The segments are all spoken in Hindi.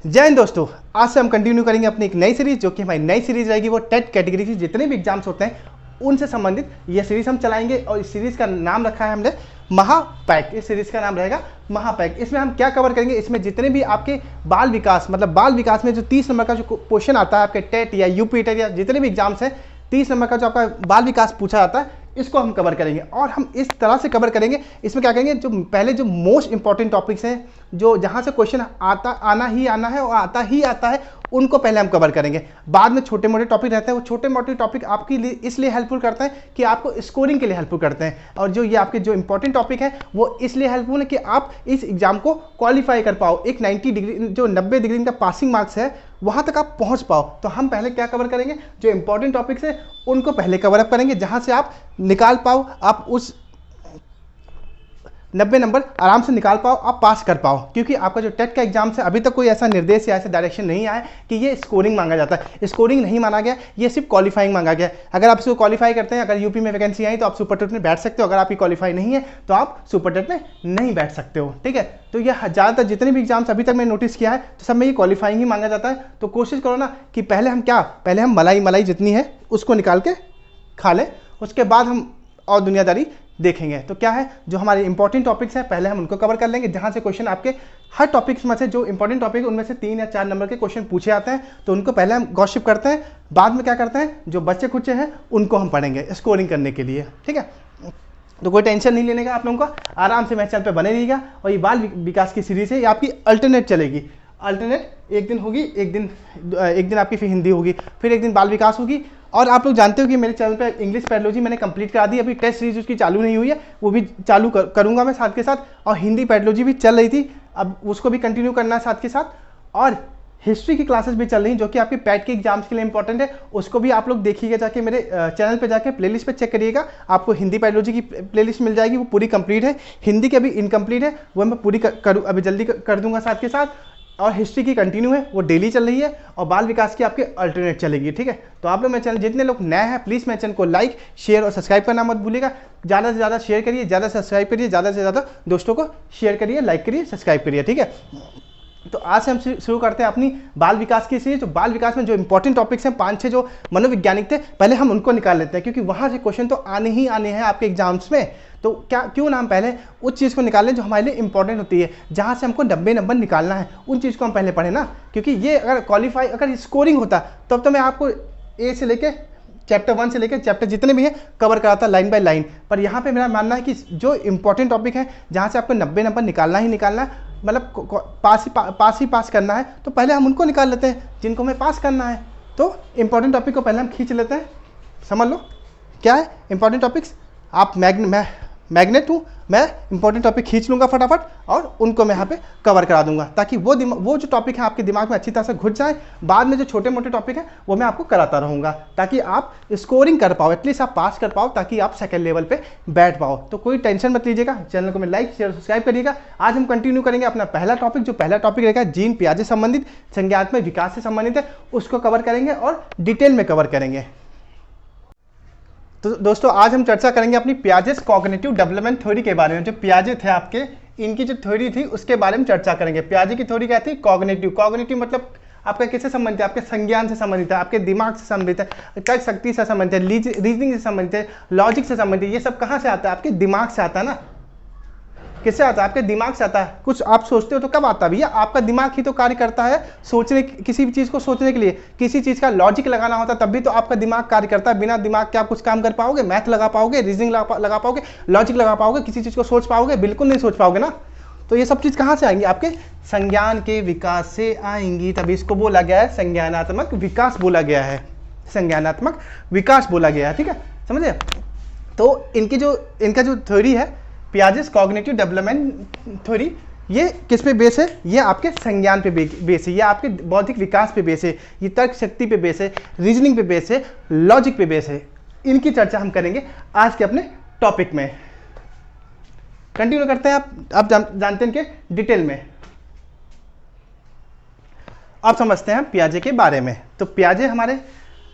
जय हिंद दोस्तों, आज से हम कंटिन्यू करेंगे अपनी एक नई सीरीज, जो कि हमारी नई सीरीज रहेगी वो टेट कैटेगरी की जितने भी एग्जाम्स होते हैं उनसे संबंधित ये सीरीज हम चलाएंगे। और इस सीरीज का नाम रखा है हमने महापैक। इस सीरीज का नाम रहेगा महापैक। इसमें हम क्या कवर करेंगे, इसमें जितने भी आपके बाल विकास मतलब बाल विकास में जो 30 नंबर का जो क्वेश्चन आता है आपके टेट या यूपी टेट या जितने भी एग्जाम्स हैं, 30 नंबर का जो आपका बाल विकास पूछा जाता है इसको हम कवर करेंगे। और हम इस तरह से कवर करेंगे, इसमें क्या करेंगे, जो पहले जो मोस्ट इंपॉर्टेंट टॉपिक्स हैं, जो जहाँ से क्वेश्चन आना है और आता है उनको पहले हम कवर करेंगे। बाद में छोटे मोटे टॉपिक रहते हैं, वो छोटे मोटे टॉपिक आपके लिए इसलिए हेल्पफुल करते हैं कि आपको स्कोरिंग के लिए हेल्पफुल करते हैं। और जो ये आपके जो इंपॉर्टेंट टॉपिक है वो इसलिए हेल्पफुल है कि आप इस एग्जाम को क्वालिफाई कर पाओ, एक 90 डिग्री जो 90 डिग्री का पासिंग मार्क्स है वहाँ तक आप पहुँच पाओ। तो हम पहले क्या कवर करेंगे, जो इंपॉर्टेंट टॉपिक्स है उनको पहले कवर अप करेंगे, जहाँ से आप निकाल पाओ, आप उस 90 नंबर आराम से निकाल पाओ, आप पास कर पाओ। क्योंकि आपका जो टेट का एग्जाम से अभी तक कोई ऐसा निर्देश या ऐसा डायरेक्शन नहीं आया कि ये स्कोरिंग मांगा जाता है। स्कोरिंग नहीं माना गया, ये सिर्फ क्वालिफाइंग मांगा गया। अगर आप इसको क्वालिफाई करते हैं, अगर यूपी में वैकेंसी आई तो आप सुपर टेट में बैठ सकते हो, अगर आपकी क्वालिफाई नहीं है तो आप सुपर टेट में नहीं बैठ सकते हो। ठीक है, तो ये ज़्यादातर जितने भी एग्जाम्स अभी तक मैंने नोटिस किया है तो सब में ये क्वालिफाइंग ही मांगा जाता है। तो कोशिश करो ना कि पहले हम मलाई जितनी है उसको निकाल के खा लें, उसके बाद हम और दुनियादारी देखेंगे। तो क्या है, जो हमारे इंपॉर्टेंट टॉपिक्स हैं पहले हम उनको कवर कर लेंगे, जहां से क्वेश्चन आपके हर टॉपिक्स में से जो इंपॉर्टेंट टॉपिक उनमें से 3 या 4 नंबर के क्वेश्चन पूछे आते हैं तो उनको पहले हम गॉसिप करते हैं। बाद में क्या करते हैं, जो बच्चे खुचे हैं उनको हम पढ़ेंगे स्कोरिंग करने के लिए। ठीक है, तो कोई टेंशन नहीं लेने का आप लोगों को, आराम से मेरे चैनल पे बने रहिएगा। और ये बाल विकास की सीरीज है, ये आपकी अल्टरनेट चलेगी। अल्टरनेट एक दिन होगी, एक दिन आपकी फिर हिंदी होगी, फिर एक दिन बाल विकास होगी। और आप लोग जानते हो कि मेरे चैनल पे इंग्लिश पैडोलॉजी मैंने कंप्लीट करा दी, अभी टेस्ट सीरीज उसकी चालू नहीं हुई है, वो भी चालू करूँगा मैं साथ के साथ। और हिंदी पैडोलॉजी भी चल रही थी, अब उसको भी कंटिन्यू करना है साथ के साथ। और हिस्ट्री की क्लासेस भी चल रही हैं जो कि आपके पैट के एग्जाम्स के लिए इंपॉर्टेंट है, उसको भी आप लोग देखिएगा जाके मेरे चैनल पे जाके प्लेलिस्ट पे चेक करिएगा। आपको हिंदी पैडोलॉजी की प्लेलिस्ट मिल जाएगी, वो पूरी कंप्लीट है। हिंदी की अभी इनकम्प्लीट है, वो मैं पूरी अभी जल्दी कर दूंगा साथ के साथ। और हिस्ट्री की कंटिन्यू है, वो डेली चल रही है। और बाल विकास की आपके अल्टरनेट चलेगी। ठीक है, तो आप लोग मेरे चैनल, जितने लोग नए हैं प्लीज़ मेरे चैनल को लाइक शेयर और सब्सक्राइब करना मत भूलिएगा। ज़्यादा से ज़्यादा शेयर करिए, ज़्यादा से सब्सक्राइब करिए, ज़्यादा से ज़्यादा दोस्तों को शेयर करिए, लाइक करिए, सब्सक्राइब करिए। ठीक है, तो आज से हम शुरू करते हैं अपनी बाल विकास की सीरीज। तो बाल विकास में जो इंपॉर्टेंट टॉपिक्स हैं 5-6 जो मनोवैज्ञानिक थे, पहले हम उनको निकाल लेते हैं, क्योंकि वहाँ से क्वेश्चन तो आने ही आने हैं आपके एग्जाम्स में। तो क्यों ना हम पहले उस चीज़ को निकाल लें जो हमारे लिए इंपॉर्टेंट होती है, जहाँ से हमको 90 नंबर निकालना है, उन चीज़ को हम पहले पढ़ें ना। क्योंकि ये अगर स्कोरिंग होता तब तो मैं आपको ए से लेके चैप्टर 1 से लेकर चैप्टर जितने भी हैं कवर कराता लाइन बाय लाइन। पर यहाँ पे मेरा मानना है कि जो इंपॉर्टेंट टॉपिक है, जहाँ से आपको 90 नंबर निकालना ही निकालना है, मतलब पास करना है, तो पहले हम उनको निकाल लेते हैं जिनको हमें पास करना है। तो इंपॉर्टेंट टॉपिक को पहले हम खींच लेते हैं। समझ लो क्या है इंपॉर्टेंट टॉपिक्स। आप मैग्नेट हूँ, मैं इंपॉर्टेंट टॉपिक खींच लूँगा फटाफट और उनको मैं यहाँ पे कवर करा दूंगा, ताकि वो जो टॉपिक है आपके दिमाग में अच्छी तरह से घुस जाए। बाद में जो छोटे मोटे टॉपिक है वो मैं आपको कराता रहूँगा, ताकि आप स्कोरिंग कर पाओ, एटलीस्ट आप पास कर पाओ, ताकि आप सेकंड लेवल पे बैठ पाओ। तो कोई टेंशन मत लीजिएगा, चैनल को मैं लाइक शेयर सब्सक्राइब करिएगा। आज हम कंटिन्यू करेंगे अपना पहला टॉपिक, जो पहला टॉपिक रहेगा जीन पियाजे संबंधित, संज्ञानात्मक विकास से संबंधित है, उसको कवर करेंगे और डिटेल में कवर करेंगे। तो दोस्तों आज हम चर्चा करेंगे अपनी पियाजेस कॉग्निटिव डेवलपमेंट थ्योरी के बारे में। जो पियाजे थे आपके, इनकी जो थ्योरी थी उसके बारे में चर्चा करेंगे। पियाजे की थ्योरी क्या थी, कॉग्निटिव मतलब आपका किससे संबंधित है, आपके संज्ञान से संबंधित है, आपके दिमाग से संबंधित है, तर्क शक्ति से संबंधित है, रीजनिंग से संबंधित है, लॉजिक से संबंधित है। ये सब कहाँ से आता है, आपके दिमाग से आता है ना। किससे आता है, आपके दिमाग से आता है। कुछ आप सोचते हो तो कब आता है भैया, आपका दिमाग ही तो कार्य करता है सोचने, किसी भी चीज़ को सोचने के लिए, किसी चीज़ का लॉजिक लगाना होता है तब भी तो आपका दिमाग कार्य करता है। बिना दिमाग के आप कुछ काम कर पाओगे, मैथ लगा पाओगे, रीजनिंग लगा पाओगे, लॉजिक लगा पाओगे, किसी चीज़ को सोच पाओगे, बिल्कुल नहीं सोच पाओगे ना। तो ये सब चीज़ कहाँ से आएंगी, आपके संज्ञान के विकास से आएंगी। तभी इसको बोला गया है संज्ञानात्मक विकास बोला गया है, संज्ञानात्मक विकास बोला गया है। ठीक है, समझे। तो इनका जो थ्योरी है पियाजेस कॉग्निटिव डेवलपमेंट थ्योरी, ये किस पे बेस है, ये आपके संज्ञान पे बेस है, ये आपके बौद्धिक विकास पे बेस है, ये तर्क शक्ति पे बेस है, रीजनिंग पे बेस है, लॉजिक पे बेस है। इनकी चर्चा हम करेंगे आज के अपने टॉपिक में। कंटिन्यू करते हैं। आप जानते हैं कि डिटेल में आप समझते हैं पियाजे के बारे में। तो पियाजे हमारे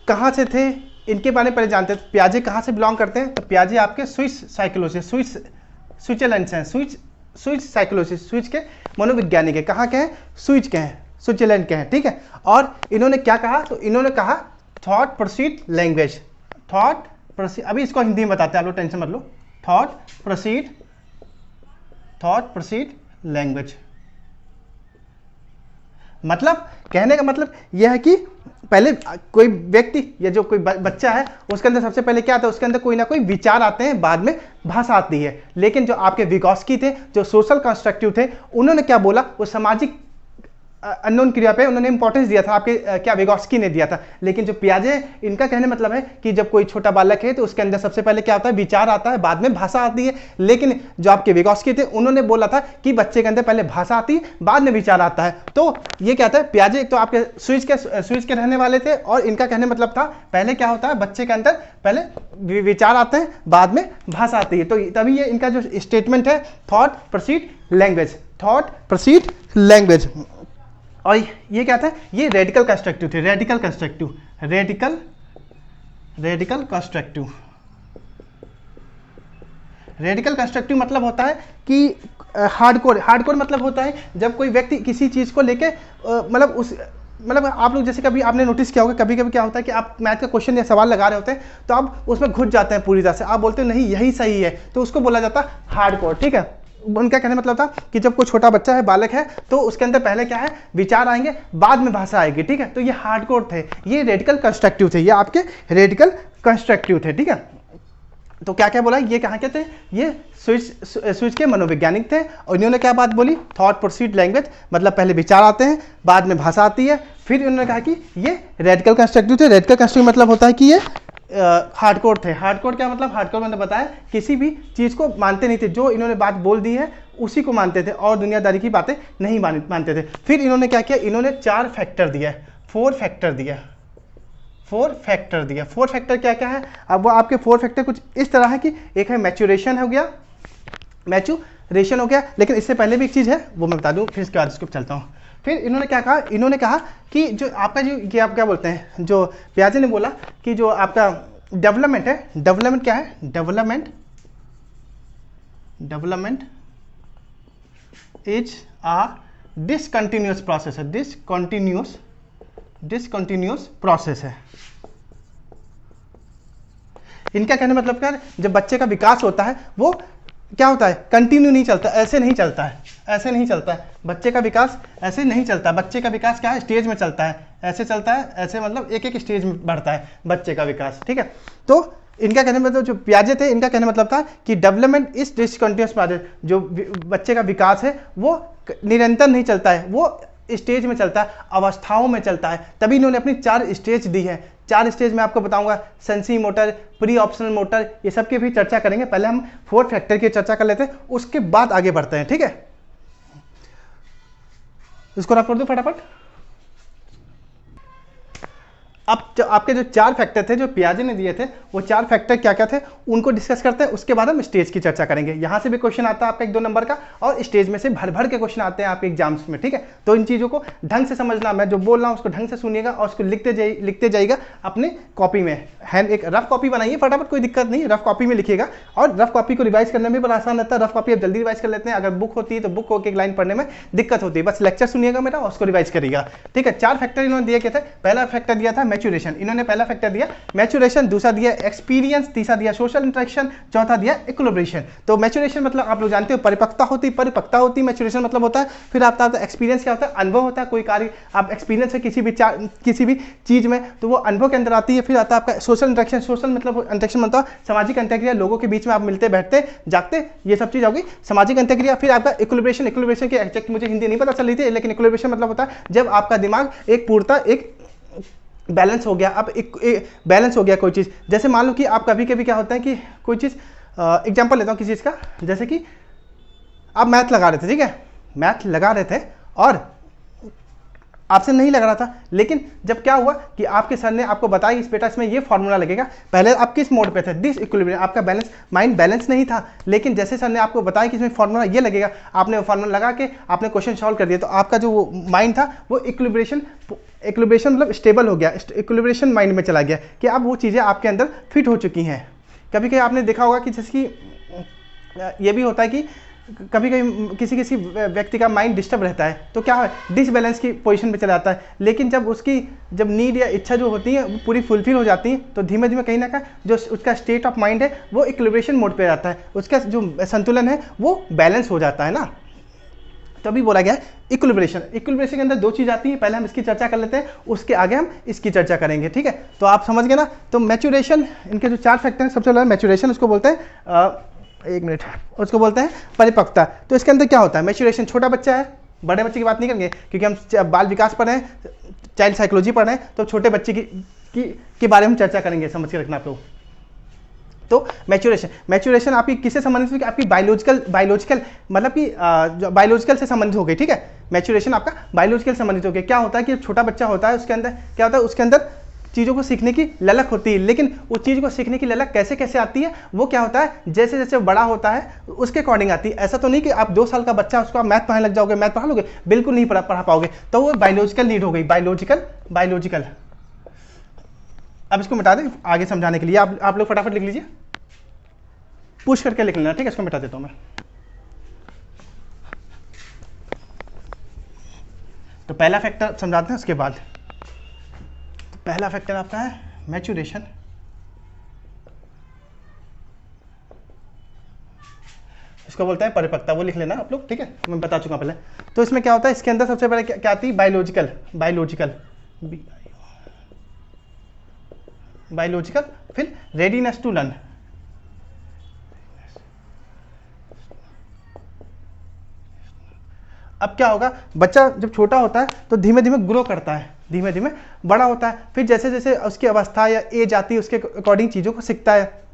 कहाँ से थे, इनके बारे में पहले जानते हैं। पियाजे कहाँ से बिलोंग करते हैं, तो पियाजे आपके स्विस साइकोलॉजी, स्विट्जरलैंड से हैं। स्विच साइकोलॉजी, स्विच के मनोवैज्ञानिक है। कहाँ के हैं, स्विच के हैं। स्विट्जरलैंड के हैं, ठीक है। और इन्होंने क्या कहा, तो इन्होंने कहा thought proceed language, thought proceed, अभी इसको हिंदी में बताते हैं, आप लोग टेंशन मत लो, थॉट प्रोसीड लैंग्वेज। मतलब कहने का मतलब यह है कि पहले कोई व्यक्ति या जो कोई बच्चा है उसके अंदर सबसे पहले क्या आता है, उसके अंदर कोई ना कोई विचार आते हैं, बाद में भाषा आती है। लेकिन जो आपके विगोस्की थे, जो सोशल कंस्ट्रक्टिव थे, उन्होंने क्या बोला, वो सामाजिक अननोन क्रिया पे उन्होंने इंपॉर्टेंस दिया था, आपके क्या विगोस्की ने दिया था। लेकिन जो पियाजे, इनका कहने मतलब है कि जब कोई छोटा बालक है तो उसके अंदर सबसे पहले क्या होता है, विचार आता है, बाद में भाषा आती है। लेकिन जो आपके विगोस्की थे उन्होंने बोला था कि बच्चे के अंदर पहले भाषा आती है, बाद में विचार आता है। तो ये क्या था, पियाजे एक तो आपके स्विस के रहने वाले थे, और इनका कहने मतलब था पहले क्या होता है, बच्चे के अंदर पहले विचार आते हैं, बाद में भाषा आती है। तो तभी ये इनका जो स्टेटमेंट है, thought proceed language, thought proceed language. और ये क्या था, ये रेडिकल कंस्ट्रक्टिव थे, रेडिकल कंस्ट्रक्टिव मतलब होता है कि हार्डकोर मतलब होता है जब कोई व्यक्ति किसी चीज को लेके मतलब आप लोग जैसे कभी आपने नोटिस किया होगा, कभी कभी क्या होता है कि आप मैथ का क्वेश्चन या सवाल लगा रहे होते हैं तो आप उसमें घुस जाते हैं पूरी तरह से, आप बोलते हैं नहीं यही सही है, तो उसको बोला जाता है हार्डकोर, ठीक है। उनका कहने मतलब था कि जब कोई छोटा बच्चा है, बालक है, तो उसके अंदर पहले क्या है, विचार आएंगे, बाद में भाषा आएगी, ठीक है। तो ये हार्डकोर थे, ये रेडिकल कंस्ट्रक्टिव थे, ये आपके रेडिकल कंस्ट्रक्टिव थे, ठीक है। तो क्या क्या बोला, ये कहाँ के थे, ये स्विच के मनोवैज्ञानिक थे। और इन्होंने क्या बात बोली, थॉट प्रोसीड लैंग्वेज, मतलब पहले विचार आते हैं, बाद में भाषा आती है। फिर इन्होंने कहा कि ये रेडिकल कंस्ट्रक्टिव थे। रेडिकल कंस्ट्रक्टिव मतलब होता है कि ये हार्डकोर थे। हार्डकोर क्या मतलब, हार्डकोर मैंने बताया किसी भी चीज़ को मानते नहीं थे, जो इन्होंने बात बोल दी है उसी को मानते थे, और दुनियादारी की बातें नहीं मानते थे। फिर इन्होंने क्या किया, इन्होंने 4 फैक्टर दिया, 4 फैक्टर दिया। 4 फैक्टर क्या क्या है, अब वो आपके 4 फैक्टर कुछ इस तरह है कि एक है मैच्योरेशन हो गया, मैच्योरेशन हो गया। लेकिन इससे पहले भी एक चीज़ है, वो मैं बता दूँ, फिर इसके बाद इसको चलता हूँ। फिर इन्होंने क्या कहा, इन्होंने कहा कि जो आपका जो ये आप क्या बोलते हैं, जो पियाजे ने बोला कि जो आपका डेवलपमेंट है, डेवलपमेंट क्या है, development is a discontinuous process है, डिसकंटिन्यूअस प्रोसेस है। इनका कहने मतलब क्या है, जब बच्चे का विकास होता है वो क्या होता है, कंटिन्यू नहीं चलता, ऐसे नहीं चलता है, ऐसे नहीं चलता है बच्चे का विकास, ऐसे नहीं चलता। बच्चे का विकास क्या है, स्टेज में चलता है, ऐसे चलता है, ऐसे मतलब एक एक स्टेज में बढ़ता है बच्चे का विकास, ठीक है। तो इनका कहने मतलब, जो पियाजे थे, इनका कहने मतलब था कि डेवलपमेंट इज डिसकंटिन्यूअस प्रोसेस, जो बच्चे का विकास है वो निरंतर नहीं चलता है, वो स्टेज में चलता है, अवस्थाओं में चलता है। तभी इन्होंने अपनी 4 स्टेज दी है। 4 स्टेज में आपको बताऊंगा, sensory motor, pre optional motor, ये सब की भी चर्चा करेंगे। पहले हम 4 फैक्टर की चर्चा कर लेते हैं, उसके बाद आगे बढ़ते हैं, ठीक है। इसको रफ कर दो फटाफट। अब जो आपके जो 4 फैक्टर थे जो पियाजे ने दिए थे, वो 4 फैक्टर क्या क्या थे उनको डिस्कस करते हैं, उसके बाद हम स्टेज की चर्चा करेंगे। यहाँ से भी क्वेश्चन आता है आपका 1-2 नंबर का, और स्टेज में से भर भर के क्वेश्चन आते हैं आपके एग्जाम्स में, ठीक है। तो इन चीज़ों को ढंग से समझना, मैं जो बोल रहा हूँ उसको ढंग से सुनिएगा और उसको लिखते जाइएगा अपने कॉपी में। हैंड एक रफ कॉपी बनाइए फटाफट, कोई दिक्कत नहीं, रफ कॉपी में लिखिएगा। और रफ कॉपी को रिवाइज करने में बड़ा आसान रहता है, रफ कॉपी आप जल्दी रिवाइज कर लेते हैं। अगर बुक होती है तो बुक को एक लाइन पढ़ने में दिक्कत होती है, बस लेक्चर सुनिएगा मेरा और उसको रिवाइज करिएगा, ठीक है। 4 फैक्टर इन्होंने दिए थे। पहला फैक्टर दिया था मैच्योरेशन, इन्होंने पहला फैक्टर दिया मैच्योरेशन, दूसरा दिया एक्सपीरियंस, तीसरा दिया सोशल इंटरेक्शन, चौथा दिया इक्विलिब्रेशन। तो मैच्योरेशन मतलब आप लोग जानते हो परिपक्वता होती, मैच्योरेशन मतलब होता है। फिर आपका एक्सपीरियंस क्या होता है, अनुभव होता है, कोई कार्य आप एक्सपीरियंस है किसी भी चीज में, तो वो अनुभव के अंदर आती है। फिर आता है आपका सोशल इंटरेक्शन, सोशल मतलब इंटरेक्शन मतलब सामाजिक अंतःक्रिया, लोगों के बीच में आप मिलते बैठते जागते, ये सब चीज होगी सामाजिक अंतःक्रिया। फिर आपका इक्विलिब्रेशन की एग्जैक्ट मुझे हिंदी नहीं पता चल रही थी, लेकिन इक्विलिब्रेशन मतलब होता है जब आपका दिमाग एक पूर्णता एक बैलेंस हो गया। अब एक बैलेंस हो गया कोई चीज़, जैसे मान लो कि आप कभी कभी क्या होता है कि कोई चीज़, एग्जांपल लेता हूँ किसी चीज़ का, जैसे कि आप मैथ लगा रहे थे, ठीक है, मैथ लगा रहे थे और आपसे नहीं लग रहा था, लेकिन जब क्या हुआ कि आपके सर ने आपको बताया इस बेटा इसमें ये फॉर्मूला लगेगा। पहले आप किस मोड पे थे, डिस इक्विलिब्रियम, आपका बैलेंस माइंड बैलेंस नहीं था, लेकिन जैसे सर ने आपको बताया कि इसमें फॉर्मूला ये लगेगा, आपने वो फॉर्मूला लगा के आपने क्वेश्चन सॉल्व कर दिया, तो आपका जो वो माइंड था वो इक्विलिब्रेशन मतलब स्टेबल हो गया, इक्विलिब्रेशन माइंड में चला गया कि अब वो चीज़ें आपके अंदर फिट हो चुकी हैं। कभी कभी आपने देखा होगा कि जैसे कि ये भी होता है कि कभी कभी किसी किसी व्यक्ति का माइंड डिस्टर्ब रहता है तो क्या है, डिसबैलेंस की पोजीशन पे चला जाता है। लेकिन जब नीड या इच्छा जो होती है वो पूरी फुलफिल हो जाती है तो धीमे धीमे कहीं ना कहीं जो उसका स्टेट ऑफ माइंड है वो इक्विलिब्रेशन मोड पे आता है, उसका जो संतुलन है वो बैलेंस हो जाता है ना। तभी बोला गया इक्विलिब्रेशन। इक्विलिब्रेशन के अंदर दो चीज़ आती है, पहले हम इसकी चर्चा कर लेते हैं, उसके आगे हम इसकी चर्चा करेंगे, ठीक है। तो आप समझ गए ना। तो मैच्योरेशन, इनके जो 4 फैक्टर हैं, सबसे पहले मैच्योरेशन उसको बोलते हैं, एक मिनट, उसको बोलते हैं परिपक्वता। तो इसके अंदर क्या होता है, मैच्योरेशन, छोटा बच्चा है, बड़े बच्चे की बात नहीं करेंगे क्योंकि हम बाल विकास पढ़ रहे हैं, चाइल्ड साइकोलॉजी पढ़ रहे हैं, तो छोटे बच्चे के बारे में चर्चा करेंगे, समझ के रखना आप लोग। तो मैच्योरेशन आपकी किससे संबंधित होगी, आपकी बायोलॉजिकल मतलब कि बायोलॉजिकल से संबंधित हो गई, ठीक है। मैच्योरेशन आपका बायोलॉजिकल संबंधित हो गया। क्या होता है कि छोटा बच्चा होता है उसके अंदर क्या होता है, उसके अंदर चीज़ों को सीखने की ललक होती है, लेकिन उस चीज़ को सीखने की ललक कैसे कैसे आती है, वो क्या होता है जैसे जैसे बड़ा होता है उसके अकॉर्डिंग आती है। ऐसा तो नहीं कि आप 2 साल का बच्चा उसको आप मैथ पढ़ाने लग जाओगे, मैथ पढ़ा लोगे, बिल्कुल नहीं पढ़ा पाओगे। तो वो बायोलॉजिकल नीड हो गई, बायोलॉजिकल। अब इसको मिटा दें आगे समझाने के लिए, आप लोग फटाफट लिख लीजिए, पुश करके लिख लेना, ठीक है। इसको मिटा देता हूं मैं। तो पहला फैक्टर समझाते हैं उसके बाद। तो पहला फैक्टर आपका है मैच्योरेशन। इसको बोलते हैं परिपक्वता, वो लिख लेना आप लोग, ठीक है, मैं बता चुका पहले। तो इसमें क्या होता है, इसके अंदर सबसे पहले क्या आती है, बायोलॉजिकल, फिर रेडीनेस टू लर्न। अब क्या होगा, बच्चा जब छोटा होता है तो धीमे धीमे ग्रो करता है, धीमे धीमे बड़ा होता है, फिर जैसे जैसे उसकी अवस्था या एज आती है उसके अकॉर्डिंग चीज़ों को सीखता है।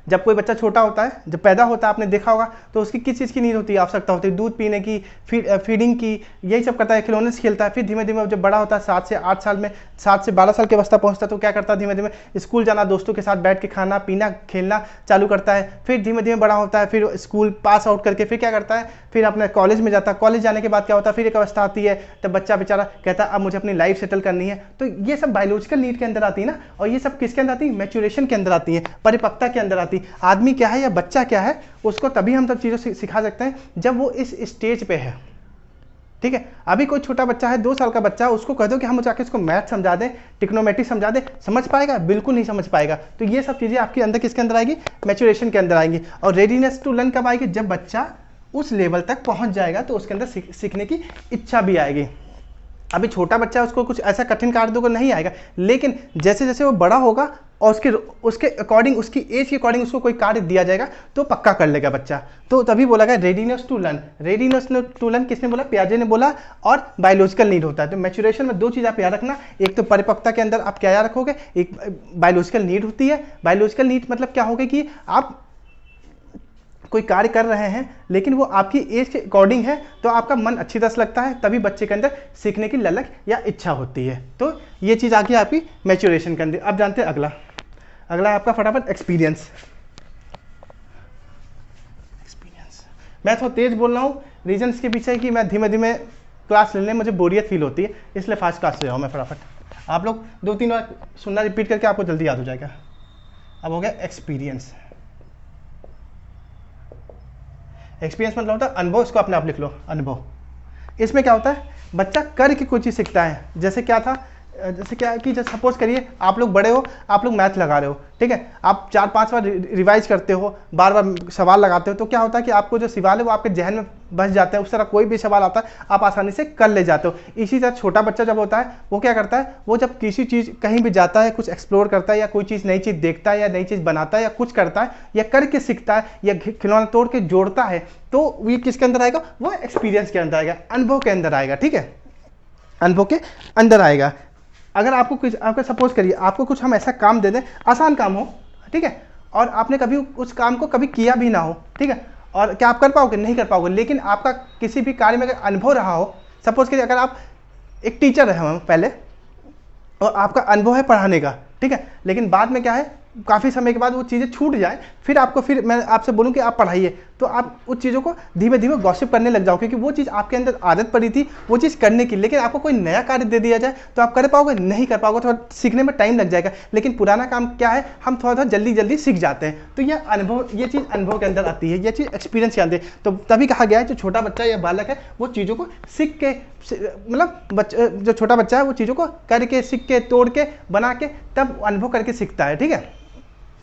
जब कोई बच्चा छोटा होता है, जब पैदा होता है, आपने देखा होगा, तो उसकी किस चीज़ की नीड होती है, आवश्यकता होती है, दूध पीने की, फीडिंग की, यही सब करता है, खिलौने से खेलता है। फिर धीमे धीमे जब बड़ा होता है, 7 से 8 साल में, 7 से 12 साल की अवस्था पहुंचता है, तो क्या करता है, धीमे धीमे स्कूल जाना, दोस्तों के साथ बैठ के खाना पीना खेलना चालू करता है। फिर धीमे धीमे बड़ा होता है, फिर स्कूल पास आउट करके फिर क्या करता है, फिर अपने कॉलेज में जाता है। कॉलेज जाने के बाद क्या होता है, फिर एक अवस्था आती है, तब बच्चा बेचारा कहता है अब मुझे अपनी लाइफ सेटल करनी है। तो ये सब बायोलॉजिकल नीड के अंदर आती है ना, और ये सब किसके अंदर आती है, मैच्योरेशन के अंदर आती है, परिपक्वता के अंदर आती है। आदमी क्या है या बच्चा क्या है, उसको तभी हम सब चीज़ों सिखा सकते हैं जब वो इस स्टेज पे है, ठीक है। अभी कोई छोटा बच्चा है, 2 साल का बच्चा है, उसको कह दो कि हम जाके इसको मैथ समझा दें, ट्रिग्नोमेट्री समझा दें, समझ पाएगा, बिल्कुल नहीं समझ पाएगा। तो ये सब चीज़ें आपके अंदर किसके अंदर आएगी, मैच्योरेशन के अंदर आएंगी। और रेडीनेस टू लर्न कब आएगी, जब बच्चा उस लेवल तक पहुंच जाएगा तो उसके अंदर सीखने की इच्छा भी आएगी। अभी छोटा बच्चा है, उसको कुछ ऐसा कठिन कार्य तो नहीं आएगा, लेकिन जैसे जैसे वो बड़ा होगा और उसके अकॉर्डिंग, उसकी एज के अकॉर्डिंग उसको कोई कार्य दिया जाएगा तो पक्का कर लेगा बच्चा। तो तभी बोला गया readiness to learn. Readiness to learn किसने बोला, पियाजे ने बोला। और बायोलॉजिकल नीड होता है। तो मैच्योरेशन में 2 चीज़ आप याद रखना, एक तो परिपक्वता के अंदर आप क्या याद रखोगे, एक बायोलॉजिकल नीड होती है। बायोलॉजिकल नीड मतलब क्या होगा कि आप कोई कार्य कर रहे हैं लेकिन वो आपकी एज के अकॉर्डिंग है, तो आपका मन अच्छी तरह से लगता है, तभी बच्चे के अंदर सीखने की ललक या इच्छा होती है। तो ये चीज़ आ गई आपकी मैच्योरेशन के अंदर। अब जानते हैं अगला आपका फटाफट एक्सपीरियंस। मैं थोड़ा तेज बोल रहा हूँ, रीजन इसके पीछे है कि मैं धीमे धीमे क्लास लेने में मुझे बोरियत फील होती है, इसलिए फास्ट क्लास ले रहा हूँ मैं फटाफट। आप लोग 2-3 बार सुनना, रिपीट करके आपको जल्दी याद हो जाएगा। अब हो गया एक्सपीरियंस। एक्सपीरियंस मतलब होता है अनुभव, इसको अपने आप लिख लो, अनुभव। इसमें क्या होता है, बच्चा करके कोई चीज़ सीखता है। जैसे क्या था, जैसे क्या कि जैसे सपोज करिए आप लोग बड़े हो, आप लोग मैथ लगा रहे हो, ठीक है, आप 4-5 बार रिवाइज करते हो, बार बार सवाल लगाते हो, तो क्या होता है कि आपको जो सवाल है वो आपके जहन में बस जाता है। उस तरह कोई भी सवाल आता है आप आसानी से कर ले जाते हो। इसी तरह छोटा बच्चा जब होता है वो क्या करता है, वो जब किसी चीज़ कहीं भी जाता है, कुछ एक्सप्लोर करता है, या कोई चीज़ नई चीज़ देखता है, या नई चीज़ बनाता है, या कुछ करता है, या करके सीखता है, या खिलौना तोड़ के जोड़ता है, तो ये किसके अंदर आएगा, वो एक्सपीरियंस के अंदर आएगा, अनुभव के अंदर आएगा, ठीक है, अनुभव के अंदर आएगा। अगर आपको सपोज करिए आपको कुछ हम ऐसा काम दे दें, आसान काम हो, ठीक है, और आपने कभी उस काम को कभी किया भी ना हो, ठीक है, और क्या आप कर पाओगे, नहीं कर पाओगे। लेकिन आपका किसी भी कार्य में अगर अनुभव रहा हो, सपोज करिए अगर आप एक टीचर रहे हो पहले और आपका अनुभव है पढ़ाने का, ठीक है, लेकिन बाद में क्या है, काफ़ी समय के बाद वो चीज़ें छूट जाए, फिर मैं आपसे बोलूँ कि आप पढ़ाइए, तो आप उस चीज़ों को धीमे धीमे गॉसिप करने लग जाओ, क्योंकि वो चीज़ आपके अंदर आदत पड़ी थी वो चीज़ करने की। लेकिन आपको कोई नया कार्य दे दिया जाए तो आप कर पाओगे? नहीं कर पाओगे, थोड़ा सीखने में टाइम लग जाएगा। लेकिन पुराना काम क्या है, हम थोड़ा जल्दी जल्दी सीख जाते हैं। तो ये चीज़ अनुभव के अंदर आती है, ये चीज़ एक्सपीरियंस के अंदर। तो तभी कहा गया है जो छोटा बच्चा या बालक है वो चीज़ों को सीख के, मतलब जो छोटा बच्चा है वो चीज़ों को करके, सीख के, तोड़ के, बना के, तब अनुभव करके सीखता है। ठीक है,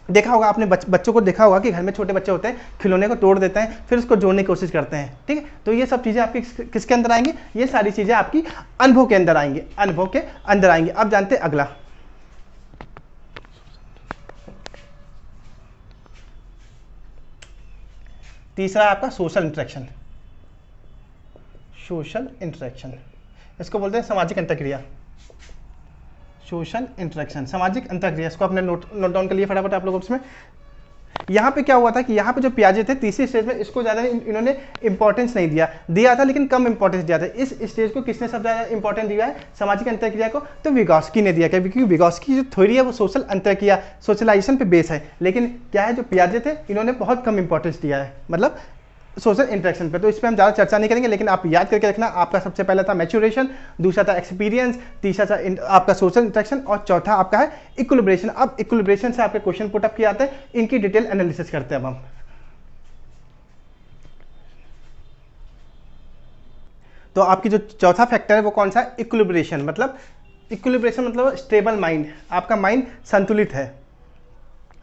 देखा होगा आपने बच्चों को देखा होगा कि घर में छोटे बच्चे होते हैं, खिलौने को तोड़ देते हैं, फिर उसको जोड़ने की कोशिश करते हैं। ठीक है, तो ये सब चीज़ें आपकी किसके अंदर आएंगी? ये सारी चीज़ें आपकी अनुभव के अंदर आएंगी, अनुभव के अंदर आएंगी। अब जानते हैं अगला, तीसरा आपका सोशल इंटरेक्शन। सोशल इंटरेक्शन, इसको बोलते हैं सामाजिक अंतःक्रिया। सोशल इंटरेक्शन, सामाजिक अंतःक्रिया, इसको आपने नोट डाउन कर लिया फटाफट आप लोगों में। यहाँ पे क्या हुआ था कि यहाँ पे जो पियाजे थे तीसरी स्टेज में, इसको ज़्यादा इन्होंने इंपॉर्टेंस नहीं दिया था, लेकिन कम इंपॉर्टेंस दिया था। इस स्टेज को किसने सबसे ज़्यादा इंपॉर्टेंस दिया है, सामाजिक अंतःक्रिया को? तो विगॉस्की ने दिया। क्योंकि विगॉस्की जो थ्योरी है वो सोशल अंतःक्रिया, सोशलाइजेशन पे बेस है। लेकिन क्या है, जो पियाजे थे इन्होंने बहुत कम इंपॉर्टेंस दिया है, मतलब सोशल इंटरेक्शन पे। तो इस पर हम ज़्यादा चर्चा नहीं करेंगे, लेकिन आप याद करके रखना, आपका सबसे पहला था मैच्योरेशन, दूसरा था एक्सपीरियंस, तीसरा था आपका सोशल इंटरेक्शन, और चौथा आपका है इक्विलिब्रेशन। अब इक्विलिब्रेशन से आपके क्वेश्चन पुट अप किए जाते हैं, इनकी डिटेल एनालिसिस करते हैं अब हम। तो आपकी जो चौथा फैक्टर है वो कौन सा है? इक्विलिब्रेशन। मतलब इक्विलिब्रेशन मतलब स्टेबल माइंड, आपका माइंड संतुलित है,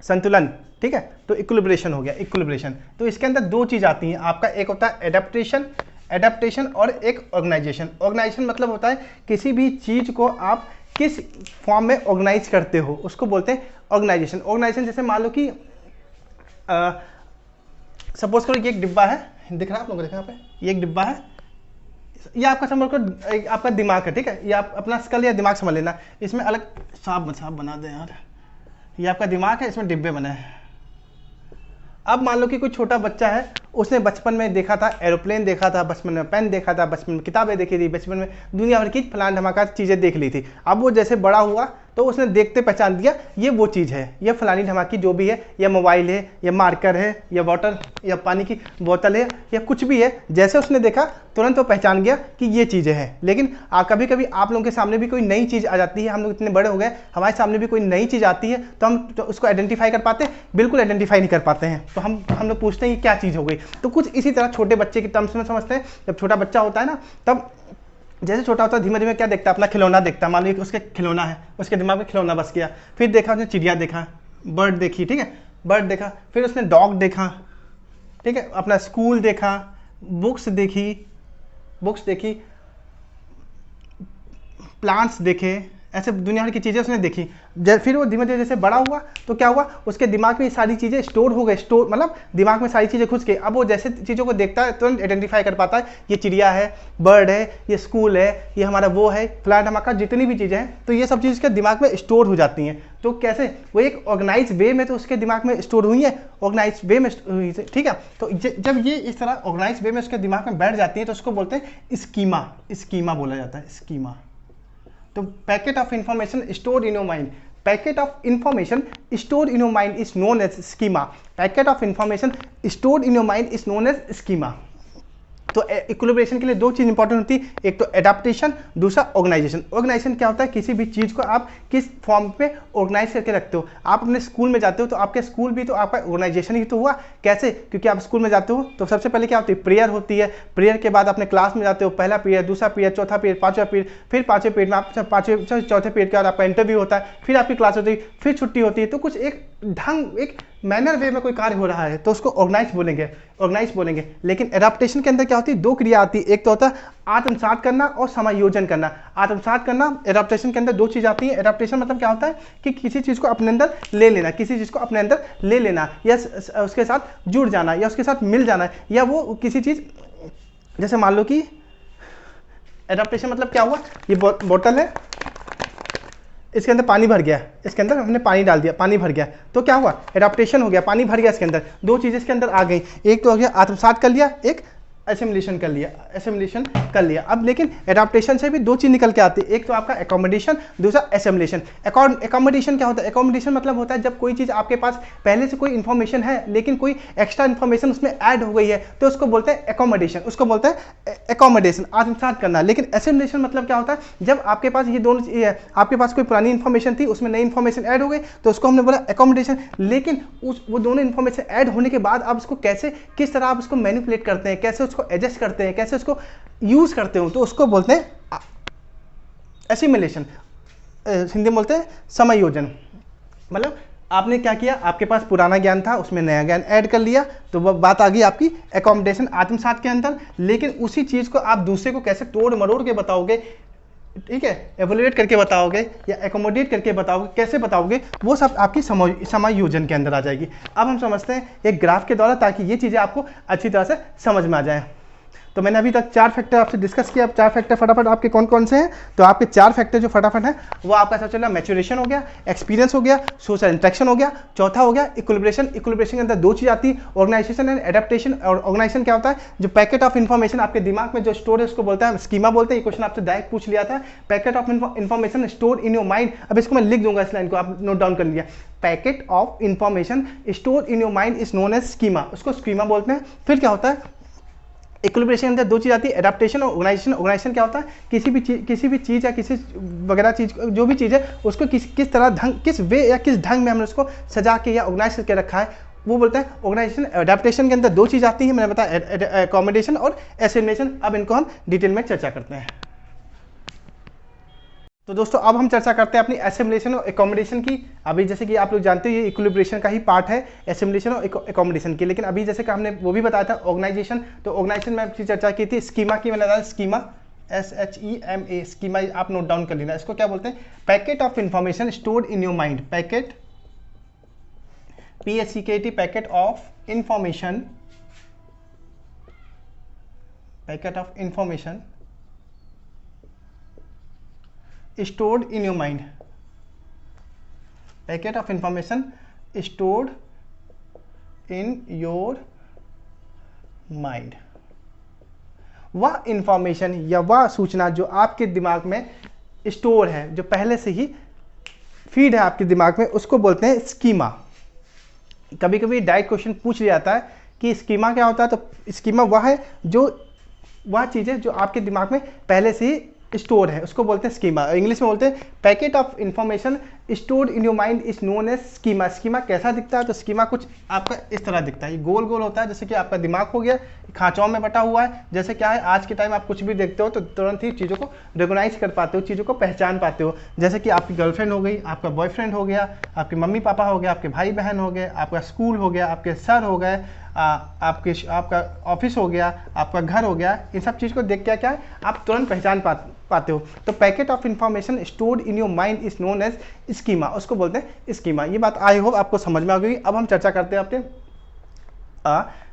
संतुलन। ठीक है, तो इक्विलिब्रेशन हो गया, इक्विलिब्रेशन। तो इसके अंदर दो चीज़ आती हैं आपका, एक होता है एडेप्टेशन और एक ऑर्गेनाइजेशन। ऑर्गेनाइजेशन मतलब होता है किसी भी चीज़ को आप किस फॉर्म में ऑर्गेनाइज करते हो, उसको बोलते हैं ऑर्गेनाइजेशन। ऑर्गेनाइजेशन जैसे मान लो कि सपोज करो कि एक डिब्बा है, दिख रहा है आप लोगों को, देखा यहाँ पे, ये एक डिब्बा है, ये आपका समझ करो आपका दिमाग है। ठीक है, ये आप अपना स्कल या दिमाग समझ लेना, इसमें अलग साफ बना दें यार, ये आपका दिमाग है, इसमें डिब्बे बने हैं। अब मान लो कि कोई छोटा बच्चा है, उसने बचपन में देखा था एरोप्लेन, देखा था बचपन में पेन, देखा था बचपन में किताबें देखी थी, बचपन में दुनिया भर की फलान धमाका चीज़ें देख ली थी। अब वो जैसे बड़ा हुआ तो उसने देखते पहचान दिया ये वो चीज़ है, ये फलानी धमाकी जो भी है, या मोबाइल है, या मार्कर है, या वाटर या पानी की बोतल है, या कुछ भी है, जैसे उसने देखा तुरंत वो पहचान गया कि ये चीज़ें हैं। लेकिन कभी कभी आप लोगों के सामने भी कोई नई चीज़ आ जाती है, हम लोग इतने बड़े हो गए, हमारे सामने भी कोई नई चीज़ आती है, तो हम तो उसको आइडेंटिफाई कर पाते हैं? बिल्कुल आइडेंटिफाई नहीं कर पाते हैं। तो हम लोग पूछते हैं ये क्या चीज़ हो गई। तो कुछ इसी तरह छोटे बच्चे की टर्म्स में समझते हैं। जब छोटा बच्चा होता है ना, तब जैसे छोटा होता है धीमे धीमे क्या देखता है, अपना खिलौना देखता है। मान लो उसके खिलौना है, उसके दिमाग में खिलौना बस गया, फिर देखा उसने चिड़िया देखा, बर्ड देखी, ठीक है, बर्ड देखा, फिर उसने डॉग देखा, ठीक है, अपना स्कूल देखा, बुक्स देखी, प्लांट्स देखे, ऐसे दुनिया भर की चीज़ें उसने देखी। फिर वो धीमे धीमे जैसे बड़ा हुआ तो क्या हुआ, उसके दिमाग में ये सारी चीज़ें स्टोर हो गए, मतलब दिमाग में सारी चीज़ें घुस गई। अब वो जैसे चीज़ों को देखता है तुरंत आइडेंटिफाई कर पाता है, ये चिड़िया है, बर्ड है, ये स्कूल है, ये हमारा वो है, फ्लैट धमाका, जितनी भी चीज़ें हैं, तो ये सब चीज़ उसके दिमाग में स्टोर हो जाती हैं। तो कैसे, वो एक ऑर्गेनाइज वे में तो उसके दिमाग में स्टोर हुई है, ऑर्गेनाइज वे में हुई है, ठीक है। तो जब ये इस तरह ऑर्गेनाइज वे में उसके दिमाग में बैठ जाती है तो उसको बोलते हैं स्कीमा बोला जाता है, स्कीमा। तो packet of information stored in your mind, packet of information stored in your mind is known as schema, packet of information stored in your mind is known as schema. तो इक्विलिब्रेशन के लिए दो चीज़ इंपॉर्टेंट होती है, एक तो एडाप्टेशन, दूसरा ऑर्गेनाइजेशन। ऑर्गेनाइजेशन क्या होता है, किसी भी चीज़ को आप किस फॉर्म पे ऑर्गेनाइज करके रखते हो। आप अपने स्कूल में जाते हो तो आपके स्कूल भी तो आपका ऑर्गेनाइजेशन ही तो हुआ। कैसे, क्योंकि आप स्कूल में जाते हो तो सबसे पहले क्या होती है, प्रेयर होती है, प्रेयर के बाद अपने क्लास में जाते हो, पहला पीरियड, दूसरा पीरियड, चौथा पीरियड, पाँचवा पीरियड, फिर पाँचवें पीरियड में आप चौथे पीरियड के बाद आपका इंटरव्यू होता है, फिर आपकी क्लास होती है, फिर छुट्टी होती है। तो कुछ एक ढंग, एक मैनर वे में कोई कार्य हो रहा है तो उसको ऑर्गेनाइज बोलेंगे। लेकिन एडाप्टेशन के अंदर क्या होती है, दो क्रिया आती है, एक तो होता है आत्मसात करना और समायोजन करना। आत्मसात करना, एडाप्टेशन के अंदर दो चीज़ आती है। एडाप्टेशन मतलब क्या होता है कि किसी चीज़ को अपने अंदर ले लेना, या उसके साथ जुड़ जाना, या उसके साथ मिल जाना, या वो किसी चीज़, जैसे मान लो कि एडाप्टेशन मतलब क्या हुआ, ये बोतल है, इसके अंदर पानी भर गया, इसके अंदर हमने पानी डाल दिया, पानी भर गया, तो क्या हुआ, एडाप्टेशन हो गया, पानी भर गया इसके अंदर। दो चीज़ें इसके अंदर आ गई, एक तो हो गया आत्मसात कर लिया, एक एसिमुलेशन कर लिया, एसिमुलेशन कर लिया। अब लेकिन एडाप्टेशन से भी दो चीज निकल के आती है, एक तो आपका एकोमोडेशन, दूसरा एसिमुलेशन। एकोमोडेशन क्या होता है? एकोमोडेशन मतलब होता है जब कोई चीज आपके पास पहले से कोई इन्फॉर्मेशन है लेकिन कोई एक्स्ट्रा इन्फॉर्मेशन उसमें ऐड हो गई है, तो उसको बोलते हैं एकोमोडेशन, उसको बोलते हैं एकोमोडेशन, आत्मसात करना। लेकिन एसिमुलेशन मतलब क्या होता है? जब आपके पास ये दोनों चीज है, आपके पास कोई पुरानी इन्फॉर्मेशन थी, उसमें नई इन्फॉर्मेशन ऐड हो गई, तो उसको हमने बोला एकोमोडेशन। लेकिन वो दोनों इन्फॉर्मेशन ऐड होने के बाद आप उसको कैसे, किस तरह आप उसको मैनिपुलेट करते हैं, कैसे उसको एडजस्ट करते हैं, कैसे उसको यूज करते हो, तो उसको बोलते हैं एसिमुलेशन। हिंदी में बोलते हैं समायोजन। मतलब आपने क्या किया, आपके पास पुराना ज्ञान था, उसमें नया ज्ञान ऐड कर लिया, तो वह बात आ गई आपकी एकोमोडेशन, आत्मसात के अंदर। लेकिन उसी चीज को आप दूसरे को कैसे तोड़ मरोड़ के बताओगे, ठीक है, एवोल्यूएट करके बताओगे या एकोमोडेट करके बताओगे, कैसे बताओगे, वो सब आपकी समायोजन के अंदर आ जाएगी। अब हम समझते हैं एक ग्राफ के द्वारा, ताकि ये चीज़ें आपको अच्छी तरह से समझ में आ जाए। तो मैंने अभी तक 4 फैक्टर आपसे डिस्कस किया। अब 4 फैक्टर फटाफट आपके कौन कौन से हैं? तो आपके 4 फैक्टर जो फटाफट हैं वो आपका सबसे पहला मैच्योरेशन हो गया, एक्सपीरियंस हो गया, सोशल इंटरेक्शन हो गया, चौथा हो गया इक्विलिब्रेशन। इक्विलिब्रेशन के अंदर दो चीज आती है, ऑर्गेनाइजेशन एंड एडेप्टेशन। और ऑर्गेनाइजेशन क्या होता है? जो पैकेट ऑफ इन्फॉर्मेशन आपके दिमाग में जो स्टोर है उसको बोलता है स्कीमा बोलते हैं। ये क्वेश्चन आपसे डायरेक्ट पूछ लिया था, packet of information store in your mind. अब इसको मैं लिख दूंगा, इस लाइन को आप नोट डाउन कर लिया। Packet of information store in your mind is known as schema, उसको स्कीमा बोलते हैं। फिर क्या होता है? इक्विलिब्रेशन के अंदर दो चीज़ आती है, एडाप्टेशन और ऑर्गेनाइजेशन। ऑर्गेनाइजेशन क्या होता है? किसी भी चीज़ या किसी वगैरह चीज़, जो भी चीज़ है उसको किस तरह ढंग, किस वे या किस ढंग में हमने उसको सजा के या ऑर्गेनाइज करके रखा है, वो बोलते हैं ऑर्गेनाइजेशन। एडाप्टेशन के अंदर दो चीज़ आती है, मैंने बताया एकोमोडेशन और एसिमुलेशन। अब इनको हम डिटेल में चर्चा करते हैं। तो दोस्तों अब हम चर्चा करते हैं अपनी एसिमुलेशन और एकोमोडेशन की। अभी जैसे कि आप लोग जानते हो ये इक्विलिब्रेशन का ही पार्ट है, एसिमुलेशन और एकोमोडेशन की। लेकिन अभी जैसे कि हमने वो भी बताया था ऑर्गेनाइजेशन, तो ऑर्गेनाइजेशन में आपकी चर्चा की थी स्कीमा की, मैंने बताया स्कीमा, SHEMA, स्कीमा आप नोट डाउन कर लेना। इसको क्या बोलते हैं? Packet of information stored in your mind. Packet, PACKET, packet of information, packet of information stored in your mind, packet of information stored in your mind। वह इंफॉर्मेशन या वह सूचना जो आपके दिमाग में स्टोर है, जो पहले से ही फीड है आपके दिमाग में, उसको बोलते हैं स्कीमा। कभी कभी डायरेक्ट क्वेश्चन पूछ लिया जाता है कि स्कीमा क्या होता है, तो स्कीमा वह है जो वह चीज़ें जो आपके दिमाग में पहले से ही स्टोर है, उसको बोलते हैं स्कीमा। इंग्लिश में बोलते हैं packet of information stored in your mind is known as schema. Schema कैसा दिखता है? तो स्कीमा कुछ आपका इस तरह दिखता है, ये गोल गोल होता है, जैसे कि आपका दिमाग हो गया खांचों में बटा हुआ है। जैसे क्या है, आज के टाइम आप कुछ भी देखते हो तो तुरंत ही चीज़ों को रिकोगनाइज कर पाते हो, चीज़ों को पहचान पाते हो। जैसे कि आपकी गर्लफ्रेंड हो गई, आपका बॉयफ्रेंड हो गया, आपके मम्मी पापा हो गया, आपके भाई बहन हो गए, आपका स्कूल हो गया, आपके सर हो गए, आपका ऑफिस हो गया, आपका घर हो गया। इन सब चीज़ को देख क्या है आप तुरंत पहचान पाते हो। तो packet of information stored in your mind is known as schema, उसको बोलते हैं स्कीमा। ये बात आई होप आपको समझ में आ गई। अब हम चर्चा करते हैं अपने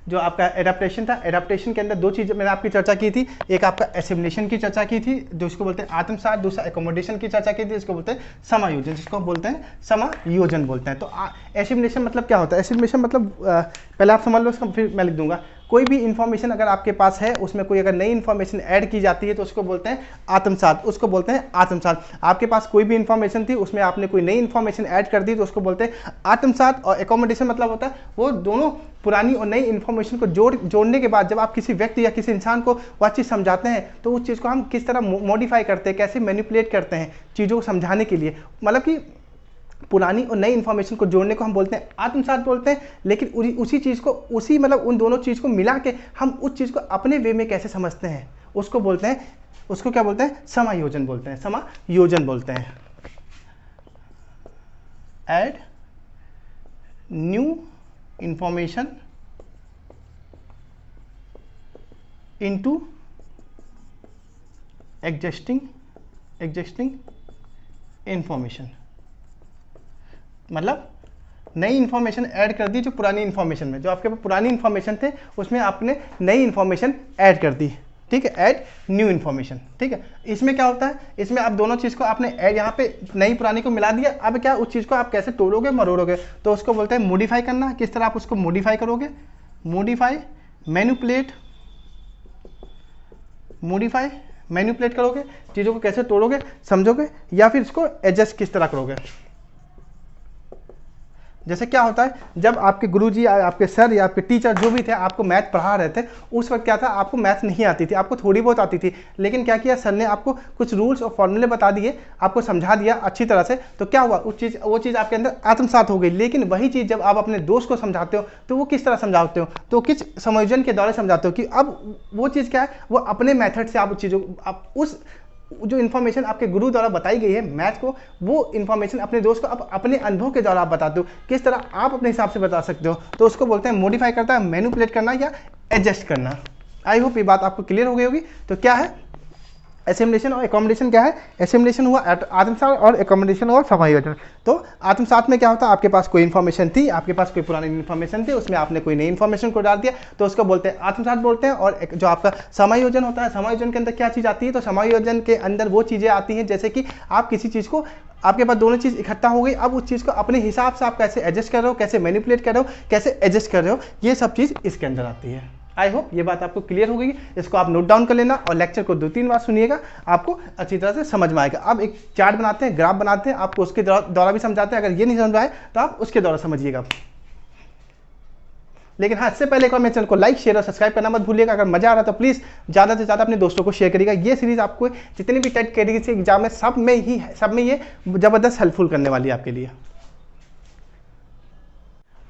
जो आपका एडाप्टेशन था। एडाप्टेशन के अंदर दो चीज़ मैंने आपकी चर्चा की थी, एक आपका एसिमुलेशन की चर्चा की थी, जो इसको बोलते हैं आत्मसात, दूसरा एकोमोडेशन की चर्चा की थी, इसको बोलते हैं समायोजन, जिसको बोलते हैं समायोजन बोलते हैं। तो एसिमुलेशन मतलब क्या होता है? एसिमुलेशन मतलब पहले आप समझ लो, उसका फिर मैं लिख दूंगा। कोई भी इंफॉर्मेशन अगर आपके पास है, उसमें कोई अगर नई इंफॉर्मेशन ऐड की जाती है तो उसको बोलते हैं आत्मसात, उसको बोलते हैं आत्मसात। आपके पास कोई भी इंफॉर्मेशन थी, उसमें आपने कोई नई इंफॉर्मेशन ऐड कर दी तो उसको बोलते हैं आत्मसात। और एकोमोडेशन मतलब होता है वो दोनों पुरानी और नई इंफॉर्मेशन को जोड़ने के बाद जब आप किसी व्यक्ति या किसी इंसान को वह चीज़ समझाते हैं तो उस चीज़ को हम किस तरह मॉडिफाई करते हैं, कैसे मैनिपुलेट करते हैं चीज़ों को समझाने के लिए। मतलब कि पुरानी और नई इंफॉर्मेशन को जोड़ने को हम बोलते हैं आत्मसात बोलते हैं। लेकिन उसी चीज़ को मतलब उन दोनों चीज़ को मिला के हम उस चीज़ को अपने वे में कैसे समझते हैं, उसको बोलते हैं, उसको क्या बोलते हैं? समायोजन बोलते हैं, समायोजन बोलते हैं। Add new information into existing information. मतलब नई इन्फॉर्मेशन ऐड कर दी जो पुरानी इन्फॉर्मेशन में, जो आपके पास पुरानी इन्फॉर्मेशन थे उसमें आपने नई इन्फॉर्मेशन ऐड कर दी, ठीक है, ऐड न्यू इन्फॉर्मेशन, ठीक है। इसमें क्या होता है, इसमें आप दोनों चीज़ को आपने ऐड यहाँ पे नई पुरानी को मिला दिया। अब क्या उस चीज़ को आप कैसे तोड़ोगे मरोड़ोगे, तो उसको बोलते हैं मॉडिफाई करना। किस तरह आप उसको मॉडिफाई करोगे? मॉडिफाई, मैनिपुलेट मॉडिफाई, मैनिपुलेट करोगे, चीज़ों को कैसे तोड़ोगे, समझोगे, या फिर इसको एडजस्ट किस तरह करोगे। जैसे क्या होता है, जब आपके गुरुजी या आपके सर या आपके टीचर जो भी थे आपको मैथ पढ़ा रहे थे, उस वक्त क्या था, आपको मैथ नहीं आती थी, आपको थोड़ी बहुत आती थी, लेकिन क्या किया सर ने आपको कुछ रूल्स और फॉर्मूले बता दिए, आपको समझा दिया अच्छी तरह से, तो क्या हुआ, वो चीज़ आपके अंदर आत्मसात हो गई। लेकिन वही चीज़ जब आप अपने दोस्त को समझाते हो तो वो किस तरह समझाते हो, तो किस समायोजन के द्वारा समझाते हो कि अब वो चीज़ क्या है, वो अपने मेथड से आप उस चीज़ों आप उस जो इन्फॉर्मेशन आपके गुरु द्वारा बताई गई है मैथ को, वो इन्फॉर्मेशन अपने दोस्त को आप अपने अनुभव के द्वारा आप बताते हो, किस तरह आप अपने हिसाब से बता सकते हो, तो उसको बोलते हैं मॉडिफाई करता है, मैनिपुलेट करना या एडजस्ट करना। आई होप ये बात आपको क्लियर हो गई होगी। तो क्या है एसिमुलेशन और एकोमोडेशन, क्या है, एसिमुलेशन हुआ आत्मसात और एकोमोडेशन हुआ समायोजन। तो आत्मसात में क्या होता है, आपके पास कोई इन्फॉर्मेशन थी, आपके पास कोई पुरानी इन्फॉर्मेशन थी, उसमें आपने कोई नई इन्फॉर्मेशन को डाल दिया, तो उसको बोलते हैं आत्मसात बोलते हैं। और जो आपका समायोजन होता है, समायोजन के अंदर क्या चीज़ आती है, तो समायोजन के अंदर वो चीज़ें आती हैं जैसे कि आप किसी चीज़ को, आपके पास दोनों चीज़ इकट्ठा हो गई, अब उस चीज़ को अपने हिसाब से आप कैसे एडजस्ट कर रहे हो, कैसे मैनिपुलेट कर रहे हो, कैसे एडजस्ट कर रहे हो, ये सब चीज़ इसके अंदर आती है। आई होप ये बात आपको क्लियर हो गई। इसको आप नोट डाउन कर लेना और लेक्चर को 2-3 बार सुनिएगा, आपको अच्छी तरह से समझ में आएगा। अब एक चार्ट बनाते हैं, ग्राफ बनाते हैं, आपको उसके द्वारा भी समझाते हैं, अगर ये नहीं समझ में आए तो आप उसके द्वारा समझिएगा। लेकिन हाँ, इससे पहले एक बार मेरे चैनल को लाइक, शेयर और सब्सक्राइब करना मत भूलिएगा। अगर मजा आ रहा है तो प्लीज़ ज़्यादा से ज़्यादा अपने दोस्तों को शेयर करिएगा। ये सीरीज़ आपको जितनी भी टेट कैटेगरी से एग्जाम है सब में ये ज़बरदस्त हेल्पफुल करने वाली है आपके लिए।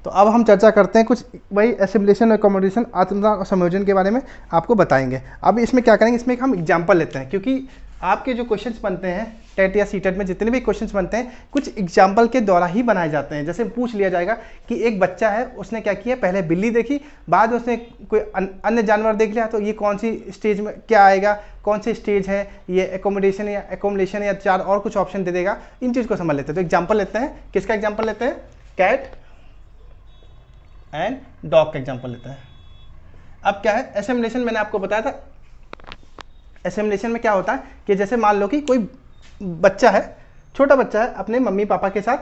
तो अब हम चर्चा करते हैं कुछ वही एसिमुलेशन और एकोमोडेशन, आत्मसात और समायोजन के बारे में आपको बताएंगे। अब इसमें क्या करेंगे, इसमें हम एग्जांपल लेते हैं, क्योंकि आपके जो क्वेश्चंस बनते हैं टेट या सीटेट में, जितने भी क्वेश्चंस बनते हैं कुछ एग्जांपल के द्वारा ही बनाए जाते हैं। जैसे पूछ लिया जाएगा कि एक बच्चा है, उसने क्या किया, पहले बिल्ली देखी, बाद में उसने कोई अन्य जानवर देख लिया, तो ये कौन सी स्टेज में क्या आएगा, कौन सी स्टेज है, ये एकोमोडेशन या एकोमोडेशन या 4 और कुछ ऑप्शन दे देगा। इन चीज़ को समझ लेते हैं। तो एग्जाम्पल लेते हैं, किसका एग्जाम्पल लेते हैं, कैट एंड डॉग का एग्जाम्पल लेते हैं। अब क्या है एसिमुलेशन, मैंने आपको बताया था एसिमुलेशन में क्या होता है कि जैसे मान लो कि कोई बच्चा है, छोटा बच्चा है, अपने मम्मी पापा के साथ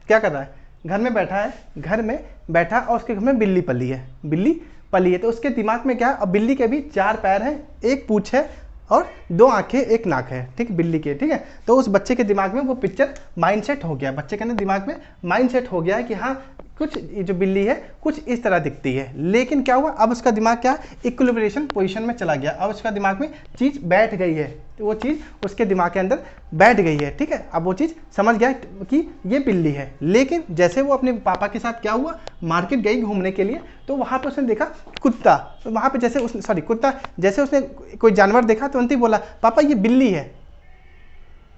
क्या कर रहा है, घर में बैठा है, घर में बैठा और उसके घर में बिल्ली पली है, तो उसके दिमाग में क्या है, अब बिल्ली के भी 4 पैर हैं, एक पूंछ है और 2 आंखें, एक नाक है, ठीक, बिल्ली के, ठीक है। तो उस बच्चे के दिमाग में वो पिक्चर माइंडसेट हो गया, बच्चे के दिमाग में माइंडसेट हो गया है कि हाँ कुछ ये जो बिल्ली है कुछ इस तरह दिखती है। लेकिन क्या हुआ, अब उसका दिमाग क्या इक्विलिब्रिएशन पोजीशन में चला गया, अब उसका दिमाग में चीज़ बैठ गई है, तो वो चीज़ उसके दिमाग के अंदर बैठ गई है, ठीक है। अब वो चीज़ समझ गया कि ये बिल्ली है। लेकिन जैसे वो अपने पापा के साथ क्या हुआ, मार्केट गई घूमने के लिए, तो वहाँ पर उसने देखा कुत्ता, तो वहाँ पर जैसे उसने कोई जानवर देखा तो अंतिम बोला पापा ये बिल्ली है।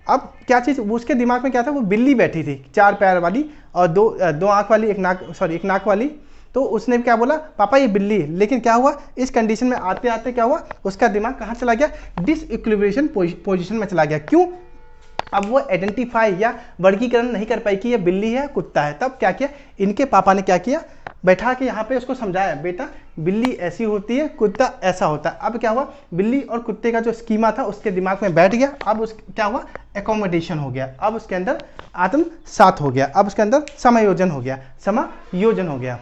अब क्या चीज़ उसके दिमाग में क्या था, वो बिल्ली बैठी थी 4 पैर वाली और 2 आँख वाली, एक नाक वाली, तो उसने क्या बोला पापा ये बिल्ली है। लेकिन क्या हुआ, इस कंडीशन में आते आते क्या हुआ, उसका दिमाग कहाँ चला गया, डिसइक्विलिब्रिएशन पोजीशन में चला गया। क्यों, अब वो आइडेंटिफाई या वर्गीकरण नहीं कर पाई कि ये बिल्ली है कुत्ता है। तब क्या किया, इनके पापा ने क्या किया, बैठा के यहाँ पे उसको समझाया, बेटा बिल्ली ऐसी होती है, कुत्ता ऐसा होता है। अब क्या हुआ, बिल्ली और कुत्ते का जो स्कीमा था उसके दिमाग में बैठ गया। अब क्या हुआ, एकोमोडेशन हो गया, अब उसके अंदर आत्मसात हो गया, अब उसके अंदर समायोजन हो गया।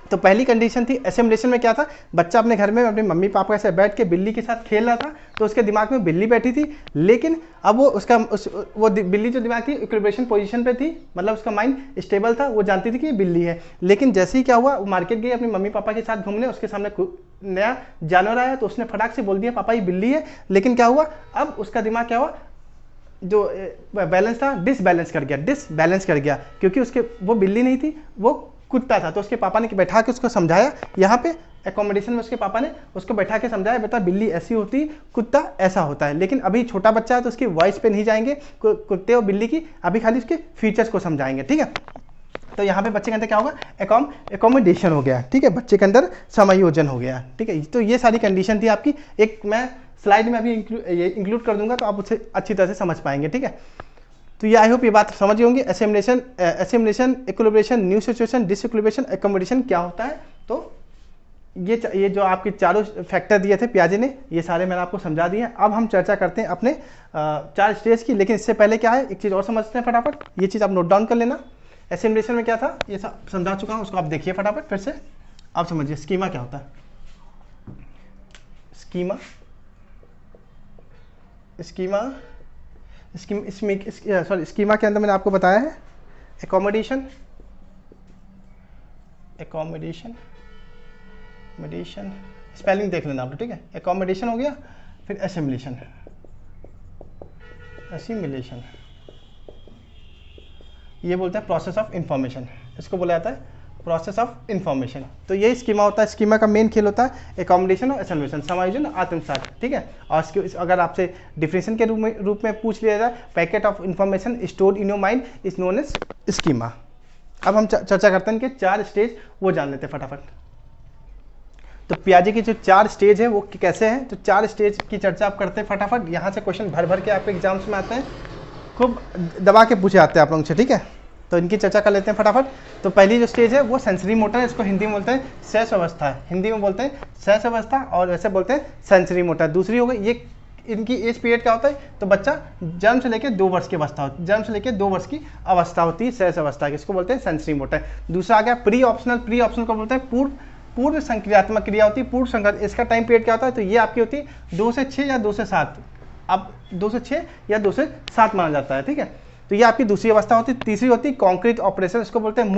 तो पहली कंडीशन थी एसिमुलेशन में क्या था, बच्चा अपने घर में अपने मम्मी पापा से बैठ के बिल्ली के साथ खेल रहा था, तो उसके दिमाग में बिल्ली बैठी थी। लेकिन अब वो बिल्ली जो दिमाग थी इक्विलिब्रिएशन पोजीशन पे थी, मतलब उसका माइंड स्टेबल था, वो जानती थी कि ये बिल्ली है। लेकिन जैसे ही क्या हुआ, वो मार्केट गई अपनी मम्मी पापा के साथ घूमने, उसके सामने नया जानवर आया, तो उसने फटाक से बोल दिया पापा ये बिल्ली है। लेकिन क्या हुआ, अब उसका दिमाग क्या हुआ, जो बैलेंस था डिसबैलेंस कर गया, क्योंकि वो बिल्ली नहीं थी, वो कुत्ता था। तो उसके पापा ने बैठा के उसको समझाया, यहाँ पे एकोमोडेशन में उसके पापा ने उसको बैठा के समझाया, बेटा बिल्ली ऐसी होती, कुत्ता ऐसा होता है। लेकिन अभी छोटा बच्चा है तो उसकी वॉइस पे नहीं जाएंगे कुत्ते और बिल्ली की, अभी खाली उसके फीचर्स को समझाएंगे, ठीक है। तो यहाँ पे बच्चे के अंदर क्या होगा, एकोमोडेशन हो गया, ठीक है, बच्चे के अंदर समायोजन हो गया, ठीक है। तो ये सारी कंडीशन थी आपकी, एक मैं स्लाइड में अभी इंक्लूड कर दूंगा, तो आप उसे अच्छी तरह से समझ पाएंगे, ठीक है। तो ये आई होप ये बात समझ गए होंगे, एसिमुलेशन, इक्विलिब्रिएशन, न्यू सिचुएशन, डिसइक्विलिब्रिएशन, एकोमोडेशन क्या होता है। तो ये जो आपके चारों फैक्टर दिए थे पियाजे ने, ये सारे मैंने आपको समझा दिए हैं। अब हम चर्चा करते हैं अपने 4 स्टेज की। लेकिन इससे पहले क्या है, एक चीज़ और समझते हैं फटाफट, ये चीज़ आप नोट डाउन कर लेना। एसिमुलेशन में क्या था, ये सब समझा चुका हूँ, उसको आप देखिए फटाफट फिर से, आप समझिए स्कीमा क्या होता है। स्कीमा स्कीमा, सॉरी स्कीमा के अंदर मैंने आपको बताया है एकोमोडेशन, स्पेलिंग देख लेना आप, ठीक है। एकोमोडेशन हो गया, फिर एसिमिलेशन, ये बोलते हैं प्रोसेस ऑफ इंफॉर्मेशन, इसको बोला जाता है प्रोसेस ऑफ इंफॉर्मेशन। तो यही स्कीमा होता है, स्कीमा का मेन खेल होता है एकोमोडेशन और एसिमिलेशन, समायोजन आत्मसात, ठीक है। और अगर आपसे डिफिनेशन के रूप में पूछ लिया जाए, packet of information stored in your mind is known as schema. अब हम चर्चा करते हैं इनके 4 स्टेज, वो जान लेते हैं फटाफट। तो पियाजे की जो 4 स्टेज है वो कैसे हैं, तो 4 स्टेज की चर्चा आप करते हैं फटाफट। यहाँ से क्वेश्चन भर भर के आपके एग्जाम्स में आते हैं, खूब दबा के पूछे आते हैं आप लोगों से, ठीक है। तो इनकी चर्चा कर लेते हैं फटाफट। तो पहली जो स्टेज है वो सेंसरी मोटर है, इसको हिंदी में बोलते हैं सहस अवस्था है, हिंदी में बोलते हैं सहस अवस्था, और वैसे बोलते हैं सेंसरी मोटर। दूसरी हो गई, ये इनकी एज पीरियड क्या होता है, तो बच्चा जन्म से लेकर 2 वर्ष की अवस्था होती है, जन्म से लेकर 2 वर्ष की अवस्था होती है सहस अवस्था की, इसको बोलते हैं सेंसरी मोटर। दूसरा आ गया प्री ऑप्शनल, प्री ऑप्शनल को बोलते हैं पूर्व संक्रियात्मक क्रिया होती है, पूर्व संक्रिया, इसका टाइम पीरियड क्या होता है, तो ये आपकी होती है 2 से 6 या 2 से 7, अब 2 से 6 या 2 से 7 माना जाता है, ठीक है। तो ये आपकी दूसरी अवस्था होती है। तीसरी होती है कॉन्क्रीट ऑपरेशन, इसको बोलते हैं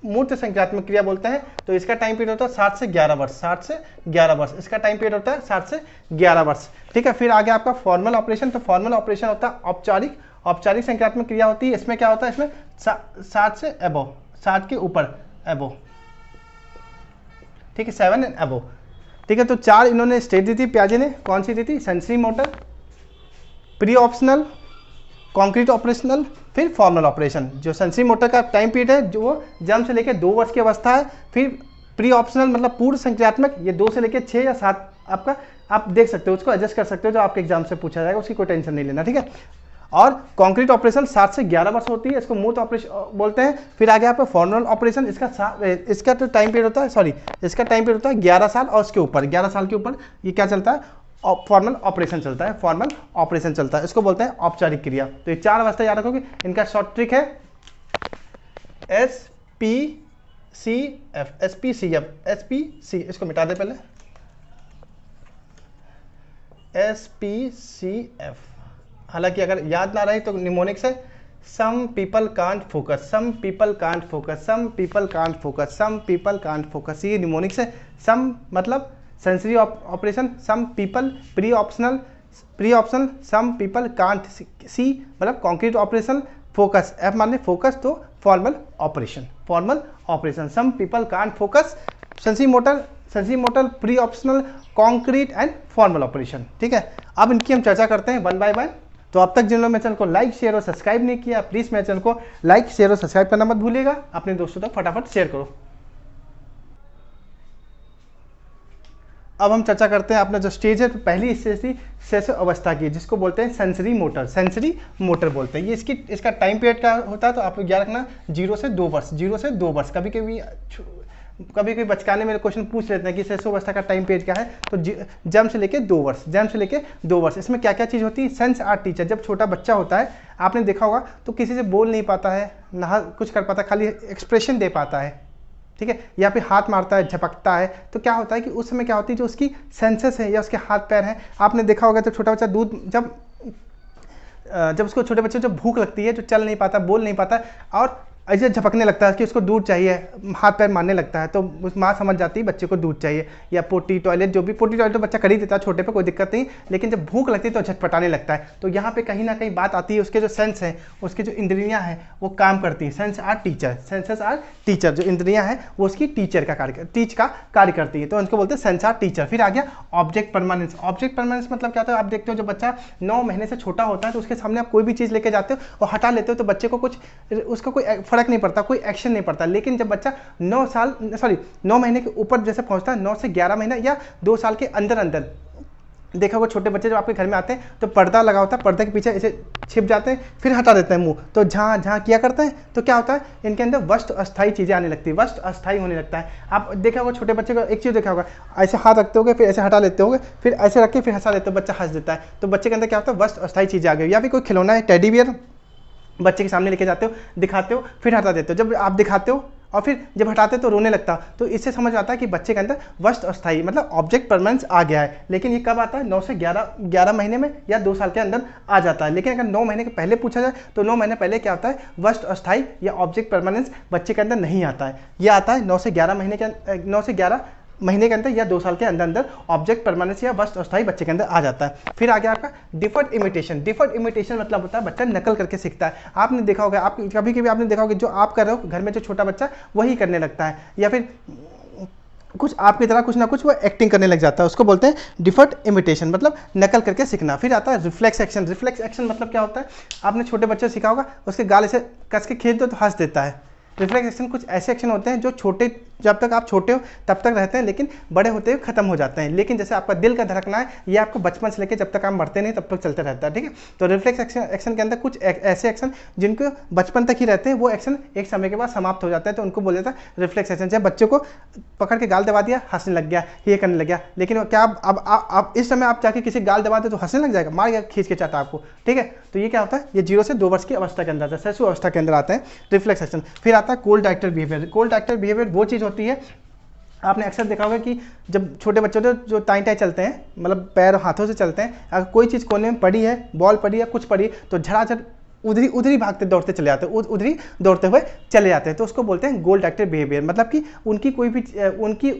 मूर्त संक्रियात्मक क्रिया बोलते हैं। तो इसका टाइम पीरियड होता है 7 से 11 वर्ष, 7 से 11 वर्ष इसका टाइम पीरियड होता है, 7 से 11 वर्ष, ठीक है। फिर आगे आपका फॉर्मल ऑपरेशन, तो फॉर्मल ऑपरेशन होता है औपचारिक संक्रियात्मक क्रिया होती है। इसमें क्या होता है, इसमें 7 से अबव, 7 के ऊपर अबव, ठीक है, 7 एंड अबव, ठीक है। तो 4 इन्होंने स्टेज दी थी पियाजे ने, कौन सी दी थी, sensory motor, pre optional, concrete operational, फिर फॉर्मल ऑपरेशन। जो सेंसरी मोटर का टाइम पीरियड है जो वो जन्म से लेकर 2 वर्ष की अवस्था है। फिर प्री ऑप्शनल मतलब पूर्व संक्रियात्मक, ये 2 से लेकर 6 या 7 आपका, आप देख सकते हो, उसको एडजस्ट कर सकते हो, जो आपके एग्जाम से पूछा जाएगा, उसकी कोई टेंशन नहीं लेना, ठीक है। और कॉन्क्रीट ऑपरेशन 7 से 11 वर्ष होती है, इसको मूर्त ऑपरेशन बोलते हैं। फिर आगे आपका फॉर्मल ऑपरेशन, इसका तो टाइम पीरियड होता है, सॉरी इसका टाइम पीरियड होता है 11 साल, और उसके ऊपर 11 साल के ऊपर ये क्या चलता है, फॉर्मल ऑपरेशन चलता है, फॉर्मल ऑपरेशन चलता है, इसको बोलते हैं औपचारिक क्रिया। तो ये 4 अवस्था याद रखोगे। इनका शॉर्ट ट्रिक है SPCF, इसको मिटा दे पहले, SPCF। हालांकि अगर याद ना रहे तो निमोनिक्स है some people can't focus, some people can't focus, some people can't focus, some people can't focus, ये निमोनिक्स है। सम मतलब sensory operation, some people, pre optional, some people can't see मतलब कॉन्क्रीट ऑपरेशन, फोकस, एफ माने फोकस, तो formal operation, some people can't focus, sensory motor, pre optional, concrete and formal operation, ठीक है। अब इनकी हम चर्चा करते हैं 1 बाय 1। तो अब तक जिन लोगों ने चैनल को लाइक, शेयर और सब्सक्राइब नहीं किया, प्लीज मेरे चैनल को लाइक, शेयर और सब्सक्राइब करना मत भूलिएगा, अपने दोस्तों तक फटाफट शेयर करो। अब हम चर्चा करते हैं अपना जो स्टेज है, तो पहली स्टेज थी सहस अवस्था की, जिसको बोलते हैं सेंसरी मोटर बोलते हैं। ये इसका टाइम पीरियड क्या होता है, तो आप लोग याद रखना 0 से 2 वर्ष। कभी कभी बचकाने में क्वेश्चन पूछ लेते हैं कि सहस अवस्था का टाइम पीरियड क्या है, तो जन्म से लेके 2 वर्ष, इसमें क्या क्या चीज़ होती है, सेंस आर्ट टीचर। जब छोटा बच्चा होता है, आपने देखा होगा, तो किसी से बोल नहीं पाता है, ना कुछ कर पाता, खाली एक्सप्रेशन दे पाता है, ठीक है, या फिर हाथ मारता है, झपकता है, तो क्या होता है कि उस समय क्या होती है, जो उसकी सेंसेस है या उसके हाथ पैर हैं, आपने देखा होगा, तो छोटा बच्चा दूध जब उसको, छोटे बच्चे जब भूख लगती है, जो चल नहीं पाता, बोल नहीं पाता, और ऐसे झपकने लगता है कि उसको दूध चाहिए, हाथ पैर मारने लगता है, तो उस माँ समझ जाती है बच्चे को दूध चाहिए, या पोटी टॉयलेट, जो भी पोटी टॉयलेट तो बच्चा कर ही देता है छोटे पे, कोई दिक्कत नहीं, लेकिन जब भूख लगती है तो झटपटाने लगता है। तो यहाँ पे कहीं ना कहीं बात आती है, उसके जो सेंस हैं, उसकी जो इंद्रियाँ हैं वो काम करती हैं, सेंसेस आर टीचर, जो इंद्रियाँ हैं वो उसकी टीच का कार्य करती है, तो उनको बोलते हैं सेंस आर टीचर। फिर आ गया ऑब्जेक्ट परमानेंस मतलब क्या होता है, आप देखते हो जब बच्चा 9 महीने से छोटा होता है, तो उसके सामने आप कोई भी चीज़ लेके जाते हो और हटा लेते हो, तो बच्चे को उसका कोई फर्क नहीं पड़ता, कोई एक्शन नहीं पड़ता। लेकिन जब बच्चा 9 महीने के ऊपर जैसे पहुंचता है, 9 से 11 महीना या 2 साल के अंदर देखा होगा, छोटे बच्चे जब आपके घर में आते हैं तो पर्दा लगा होता है, पर्दे के पीछे ऐसे छिप जाते हैं, फिर हटा देते हैं मुंह, तो जहाँ किया करते हैं, तो क्या होता है, इनके अंदर वस्त अस्थायी चीज़ें आने लगती है, वस्त अस्थायी होने लगता है। आप देखा होगा छोटे बच्चे को एक चीज़ देखा होगा, ऐसे हाथ रखते होगे, फिर ऐसे हटा लेते होगे, फिर ऐसे रख के फिर हंसा देते हो, बच्चा हंस देता है, तो बच्चे के अंदर क्या होता है, वस्त अस्थायी चीज़ें आ गई। या फिर कोई खिलौना है, टेडी बियर, बच्चे के सामने लेके जाते हो, दिखाते हो, फिर हटा देते हो। जब आप दिखाते हो और फिर जब हटाते तो रोने लगता। तो इससे समझ आता है कि बच्चे के अंदर वस्त अस्थाई मतलब ऑब्जेक्ट परमानेंस आ गया है। लेकिन ये कब आता है? 9 से 11 महीने में या 2 साल के अंदर आ जाता है। लेकिन अगर 9 महीने के पहले पूछा जाए तो 9 महीने पहले क्या होता है? वस्त अस्थाई या ऑब्जेक्ट परमानेंस बच्चे के अंदर नहीं आता है। यह आता है 9 से 11 महीने के अंदर या 2 साल के अंदर अंदर ऑब्जेक्ट परमानेंस या वस्त अस्थाई बच्चे के अंदर आ जाता है। फिर आ गया आपका डिफर्ड इमिटेशन। डिफर्ड इमिटेशन मतलब होता है बच्चा नकल करके सीखता है। आपने देखा होगा, आप कभी कभी आपने देखा होगा जो आप कर रहे हो घर में जो छोटा बच्चा वही करने लगता है, या फिर कुछ आपकी तरह कुछ ना कुछ वो एक्टिंग करने लग जाता है। उसको बोलते हैं डिफर्ड इमिटेशन, मतलब नकल करके सीखना। फिर आता है रिफ्लेक्स एक्शन। रिफ्लेक्स एक्शन मतलब क्या होता है? आपने छोटे बच्चे को सीखा होगा, उसके गाल ऐसे कस के खींच दो तो हंस देता है। रिफ्लेक्स एक्शन कुछ ऐसे एक्शन होते हैं जो छोटे, जब तक आप छोटे हो तब तक रहते हैं, लेकिन बड़े होते हुए खत्म हो जाते हैं। लेकिन जैसे आपका दिल का धड़कना है, ये आपको बचपन से लेकर जब तक आप मरते नहीं तब तक चलते रहता है, ठीक है। तो रिफ्लेक्स एक्शन के अंदर कुछ ऐसे एक्शन जिनको बचपन तक ही रहते हैं, वो एक्शन एक समय के बाद समाप्त हो जाते हैं, तो उनको बोल जाता है रिफ्लेक्स एक्शन। जब बच्चे को पकड़ के गाल दबा दिया, हंसने लग गया, ये करने लग गया, लेकिन क्या अब इस समय आप जाके किसी गाल दबा दे तो हंसने लग जाएगा, मार गया खींच के चाटा आपको, ठीक है। तो ये क्या होता है? ये 0 से 2 वर्ष की अवस्था के अंदर आता है, शिशु अवस्था के अंदर आता है रिफ्लेक्स एक्शन। फिर आता है cold directed behaviour. Cold directed behaviour वो चीज़ होती है, आपने अक्सर देखा होगा कि जब छोटे बच्चे होते हैं जो टाई टाई चलते हैं, मतलब पैर हाथों से चलते हैं, अगर कोई चीज़ कोने में पड़ी है, बॉल पड़ी है, कुछ पड़ी, तो झड़ाझड़ उधरी भागते दौड़ते चले जाते हैं, उधरी दौड़ते हुए चले जाते हैं। तो उसको बोलते हैं गोल डायरेक्टेड बिहेवियर। मतलब कि उनकी कोई भी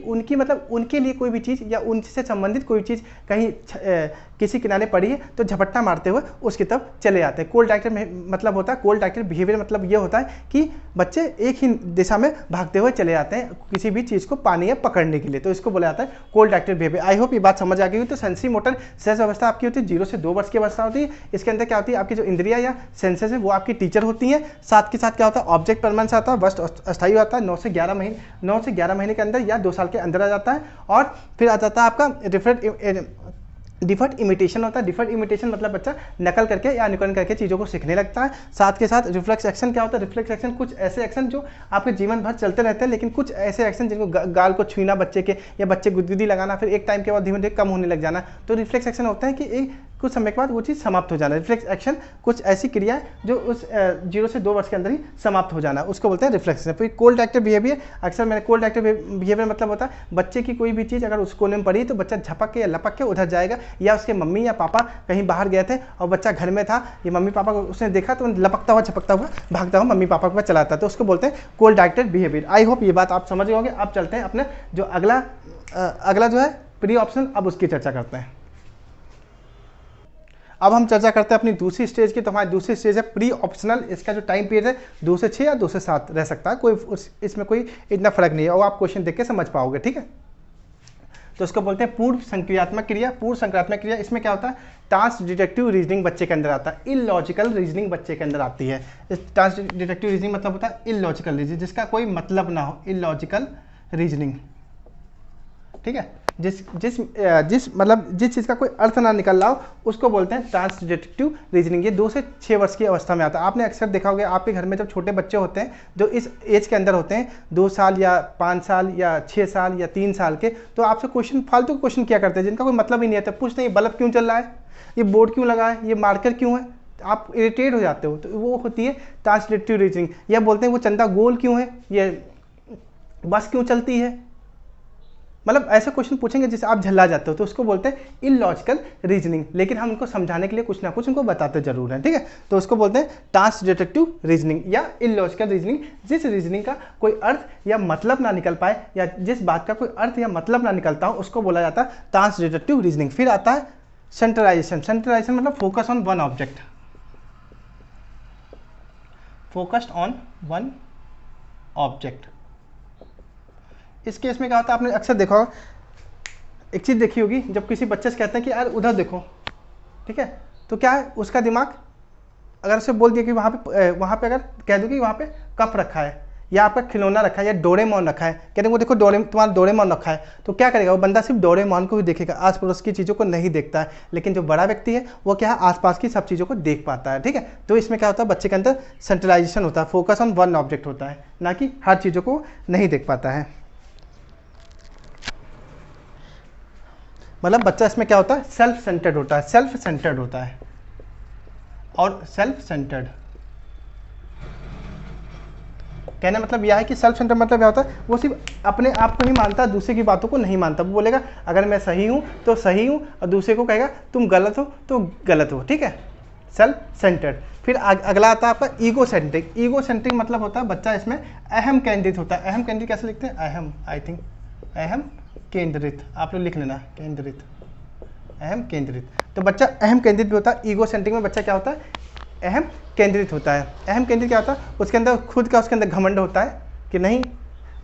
उनकी मतलब उनके लिए कोई भी चीज़ या उनसे संबंधित कोई चीज़ कहीं किसी किनारे पड़ी है तो झपट्टा मारते हुए उसकी तरफ चले जाते हैं। कोल्ड डायरेक्टेड मतलब होता है, कोल्ड डायरेक्टेड बिहेवियर मतलब ये होता है कि बच्चे एक ही दिशा में भागते हुए चले जाते हैं किसी भी चीज़ को पाने या पकड़ने के लिए, तो इसको बोला जाता है cold directed behaviour. I hope ये बात समझ आ गई। तो सेंसरी मोटर सहज अवस्था आपकी होती है 0 से 2 वर्ष की अवस्था होती है। इसके अंदर क्या होती है? आपकी जो इंद्रिया या सेंसेस है वो आपकी टीचर होती हैं। साथ के साथ क्या होता है? ऑब्जेक्ट परमानेंस आता है, वस्त अस्थायी आता है, 9 से 11 महीने के अंदर या 2 साल के अंदर आ जाता है। और फिर आ जाता है आपका डिफर्ड इमिटेशन होता है। डिफर्ड इमिटेशन मतलब बच्चा नकल करके या अनुकरण करके चीज़ों को सीखने लगता है। साथ के साथ रिफ्लेक्स एक्शन क्या होता है? रिफ्लेक्स एक्शन कुछ ऐसे एक्शन जो आपके जीवन भर चलते रहते हैं, लेकिन कुछ ऐसे एक्शन जिनको गाल को छूना बच्चे के, या बच्चे गुदगुदी लगाना, फिर एक टाइम के बाद धीमे धीरे कम होने लग जाना, तो रिफ्लेक्स एक्शन होता है कि एक कुछ समय के बाद वो चीज़ समाप्त हो जाना। रिफ्लेक्स एक्शन कुछ ऐसी क्रिया है जो उस 0 से 2 वर्ष के अंदर ही समाप्त हो जाना, उसको बोलते हैं रिफ्लेक्स एक्शन। फिर कोल्ड डायरेक्टेड बिहेवियर, अक्सर मैंने कोल्ड डायरेक्टेड बिहेवियर मतलब होता है बच्चे की कोई भी चीज़ अगर उस कोने में पड़ी तो बच्चा झपक के या लपक के उधर जाएगा, या उसके मम्मी या पापा कहीं बाहर गए थे और बच्चा घर में था, ये मम्मी पापा को उसने देखा तो लपकता हुआ झपकता हुआ भागता हुआ मम्मी पापा के पास चला आता, तो उसको बोलते हैं cold directed behaviour. I hope ये बात आप समझ गए होंगे। अब चलते हैं अपने जो अगला जो है प्री ऑप्शनल, अब उसकी चर्चा करते हैं। अब हम चर्चा करते हैं अपनी दूसरी स्टेज की। तो हमारी दूसरी स्टेज है प्री ऑप्शनल। इसका जो टाइम पीरियड है 2 से 6 या 2 से 7 रह सकता है, इसमें कोई इतना फर्क नहीं है, और आप क्वेश्चन देख के समझ पाओगे, ठीक है। तो इसको बोलते हैं पूर्व संक्रियात्मक क्रिया। पूर्व संक्रियात्मक क्रिया, इसमें क्या होता है? टास्क डिटेक्टिव रीजनिंग बच्चे के अंदर आता है, इलॉजिकल रीजनिंग बच्चे के अंदर आती है। इस टास्क डिटेक्टिव रीजनिंग मतलब होता है इलॉजिकल रीजनिंग, जिसका कोई मतलब ना हो, इलॉजिकल रीजनिंग, ठीक है। जिस चीज़ का कोई अर्थ ना निकल रहा हो उसको बोलते हैं टास्क डिटेक्टिव रीजनिंग। ये 2 से 6 वर्ष की अवस्था में आता है। आपने अक्सर देखा होगा आपके घर में जब छोटे बच्चे होते हैं जो इस एज के अंदर होते हैं, 2 साल या 5 साल या 6 साल या 3 साल के, तो आपसे क्वेश्चन फालतू क्वेश्चन किया करते हैं जिनका कोई मतलब ही नहीं आता। पूछते हैं ये बल्ब क्यों चल रहा है, ये बोर्ड क्यों लगा है, ये मार्कर क्यों है, आप इरिटेट हो जाते हो। तो वो होती है टास्क डिटेक्टिव रीजनिंग। या बोलते हैं वो चंदा गोल क्यों है, ये बस क्यों चलती है, मतलब ऐसे क्वेश्चन पूछेंगे जिससे आप झल्ला जाते हो, तो उसको बोलते हैं इलॉजिकल रीजनिंग। लेकिन हम उनको समझाने के लिए कुछ ना कुछ उनको बताते जरूर हैं, ठीक है। तो उसको बोलते हैं टास्क डिटेक्टिव रीजनिंग या इलॉजिकल रीजनिंग। जिस रीजनिंग का कोई अर्थ या मतलब ना निकल पाए, या जिस बात का कोई अर्थ या मतलब ना निकलता हो, उसको बोला जाता है टास्क डिटेक्टिव रीजनिंग। फिर आता है सेंट्रलाइजेशन। सेंट्रलाइजेशन मतलब focus on one object, focused on one object. इस केस में क्या होता है? आपने अक्सर देखा होगा, एक चीज़ देखी होगी, जब किसी बच्चे से कहते हैं कि यार उधर देखो, ठीक है, तो क्या है उसका दिमाग, अगर उसे बोल दिया कि वहाँ पे अगर कह दो कि वहाँ पे कप रखा है या आपका खिलौना रखा है या डोरेमोन रखा है, कहते हैं वो देखो तुम्हारा डोरेमोन रखा है, तो क्या करेगा वो बंदा? सिर्फ डोरेमोन को ही देखेगा, आस पड़ोस की चीज़ों को नहीं देखता है। लेकिन जो बड़ा व्यक्ति है वो क्या है? आसपास की सब चीज़ों को देख पाता है, ठीक है। तो इसमें क्या होता है? बच्चे के अंदर सेंट्रलाइजेशन होता है, फोकस ऑन वन ऑब्जेक्ट होता है, ना कि हर चीज़ों को नहीं देख पाता है। मतलब बच्चा इसमें क्या होता है? सेल्फ सेंटर्ड होता है, सेल्फ सेंटर्ड होता है। और सेल्फ सेंटर्ड कहने का मतलब यह है कि सेल्फ सेंटर मतलब क्या होता है, वो सिर्फ अपने आप को ही मानता है, दूसरे की बातों को नहीं मानता। वो बोलेगा अगर मैं सही हूँ तो सही हूँ, और दूसरे को कहेगा तुम गलत हो तो गलत हो, ठीक है, सेल्फ सेंटर्ड। फिर अगला आता है आपका ईगो सेंट्रिक। ईगो सेंट्रिक मतलब होता है बच्चा इसमें अहम केंद्रित होता है। अहम केंद्रित कैसे लिखते हैं, अहम, आई थिंक अहम केंद्रित, आप लोग लिख लेना, केंद्रित, अहम केंद्रित। तो बच्चा अहम केंद्रित भी होता है। ईगो सेंट्रिक में बच्चा क्या होता है, अहम केंद्रित होता है। अहम केंद्रित क्या होता है, उसके अंदर खुद का उसके अंदर घमंड होता है कि नहीं,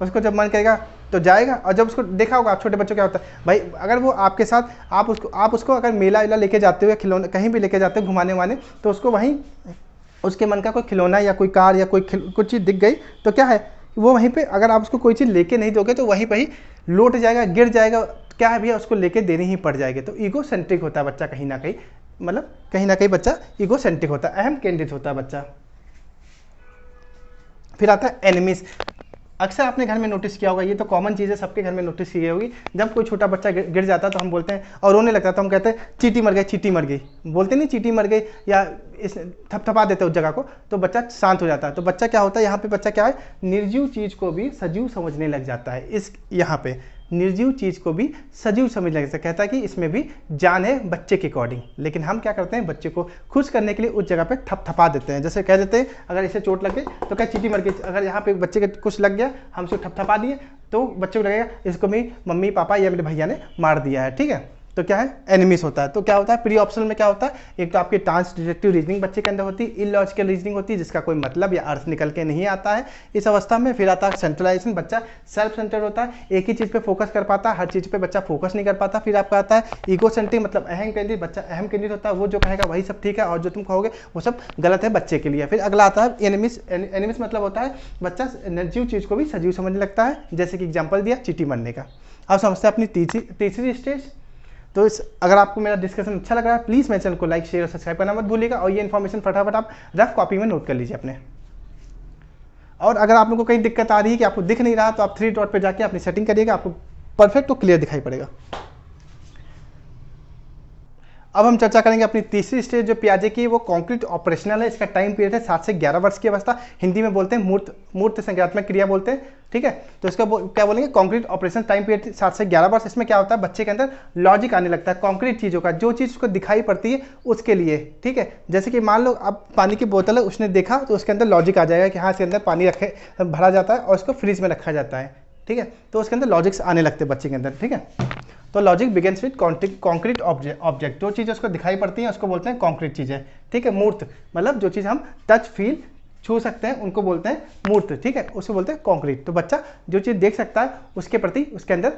उसको जब मन करेगा तो जाएगा। और जब उसको देखा होगा आप छोटे बच्चों क्या होता है भाई, अगर वो आपके साथ आप उसको अगर मेला वेला लेके जाते हुए, खिलौने कहीं भी लेके जाते हो घुमाने वाने, तो उसको वहीं उसके मन का कोई खिलौना या कोई कार या कुछ चीज़ दिख गई तो क्या है, वो वहीं पे, अगर आप उसको कोई चीज़ लेके नहीं दोगे तो वहीं पर ही लौट जाएगा, गिर जाएगा, क्या है भैया, उसको लेके देनी ही पड़ जाएगी। तो ईगो सेंट्रिक होता है बच्चा कहीं ना कहीं, मतलब कहीं ना कहीं बच्चा ईगो सेंट्रिक होता है, अहम केंद्रित होता है बच्चा। फिर आता है एनिमीज। अक्सर आपने घर में नोटिस किया होगा, ये तो कॉमन चीज़ है, सबके घर में नोटिस की होगी। जब कोई छोटा बच्चा गिर जाता है तो हम बोलते हैं, और रोने लगता है तो हम कहते हैं चींटी मर गई, चींटी मर गई, बोलते नहीं चींटी मर गई, या इस थपथपा देते उस जगह को, तो बच्चा शांत हो जाता है। तो बच्चा क्या होता है, यहाँ पे बच्चा क्या है, निर्जीव चीज़ को भी सजीव समझने लग जाता है। इस यहाँ पे निर्जीव चीज़ को भी सजीव समझने लग जाता है, कहता है कि इसमें भी जान है बच्चे के अकॉर्डिंग। लेकिन हम क्या करते हैं, बच्चे को खुश करने के लिए उस जगह पे थपथपा देते हैं। जैसे कह देते हैं अगर इसे चोट लग गई तो क्या चींटी मर गई, अगर यहाँ पे बच्चे के कुछ लग गया, हम उसको थपथपा दिए तो बच्चे को लगेगा इसको मेरी मम्मी पापा या मेरे भैया ने मार दिया है, ठीक है। तो क्या है, एनिमीज होता है। तो क्या होता है, प्री ऑप्शनल में क्या होता है, एक तो आपकी ट्रांस डिडक्टिव रीजनिंग बच्चे के अंदर होती है, इलॉजिकल रीजनिंग होती है जिसका कोई मतलब या अर्थ निकल के नहीं आता है इस अवस्था में। फिर आता है सेंट्रलाइजेशन, बच्चा सेल्फ सेंटर्ड होता है, एक ही चीज़ पे फोकस कर पाता है, हर चीज़ पे बच्चा फोकस नहीं कर पाता। फिर आपका आता है ईगो सेंट्रिक, मतलब अहम केंद्रित, बच्चा अहम केंद्रित होता है, वो जो कहेगा वही सब ठीक है और जो तुम कहोगे वो सब गलत है बच्चे के लिए। फिर अगला आता है एनिमिस। एनिमिस मतलब होता है बच्चा निर्जीव चीज़ को भी सजीव समझने लगता है, जैसे कि एग्जाम्पल दिया चींटी मरने का। अब समझते हैं अपनी तीसरी स्टेज। तो अगर आपको मेरा डिस्कशन अच्छा लग रहा है, प्लीज़ मेरे चैनल को लाइक शेयर और सब्सक्राइब करना मत भूलिएगा, और ये इन्फॉर्मेशन फटाफट आप रफ कॉपी में नोट कर लीजिए अपने। और अगर आप लोगों को कहीं दिक्कत आ रही है कि आपको दिख नहीं रहा, तो आप 3 डॉट पे जाके अपनी सेटिंग करिएगा, आपको परफेक्ट और क्लियर दिखाई पड़ेगा। अब हम चर्चा करेंगे अपनी तीसरी स्टेज जो पियाजे की, वो कॉन्क्रीट ऑपरेशनल है। इसका टाइम पीरियड है 7 से 11 वर्ष की अवस्था, हिंदी में बोलते हैं मूर्त संज्ञात्मक क्रिया बोलते हैं, ठीक है। तो इसका क्या बोलेंगे, कॉन्क्रीट ऑपरेशन, टाइम पीरियड 7 से 11 वर्ष। इसमें क्या होता है, बच्चे के अंदर लॉजिक आने लगता है कॉन्क्रीट चीज़ों का, जो चीज़ उसको दिखाई पड़ती है उसके लिए, ठीक है। जैसे कि मान लो अब पानी की बोतल है, उसने देखा तो उसके अंदर लॉजिक आ जाएगा कि हाँ इसके अंदर पानी भरा जाता है और उसको फ्रिज में रखा जाता है, ठीक है। तो उसके अंदर लॉजिक्स आने लगते हैं बच्चे के अंदर, ठीक है। तो logic begins with concrete object, जो चीज़ उसको दिखाई पड़ती है उसको बोलते हैं कॉन्क्रीट चीज़ें, ठीक है। मूर्त मतलब जो चीज़ हम टच फील छू सकते हैं उनको बोलते हैं मूर्त, ठीक है, उसको बोलते हैं कॉन्क्रीट। तो बच्चा जो चीज़ देख सकता है उसके प्रति उसके अंदर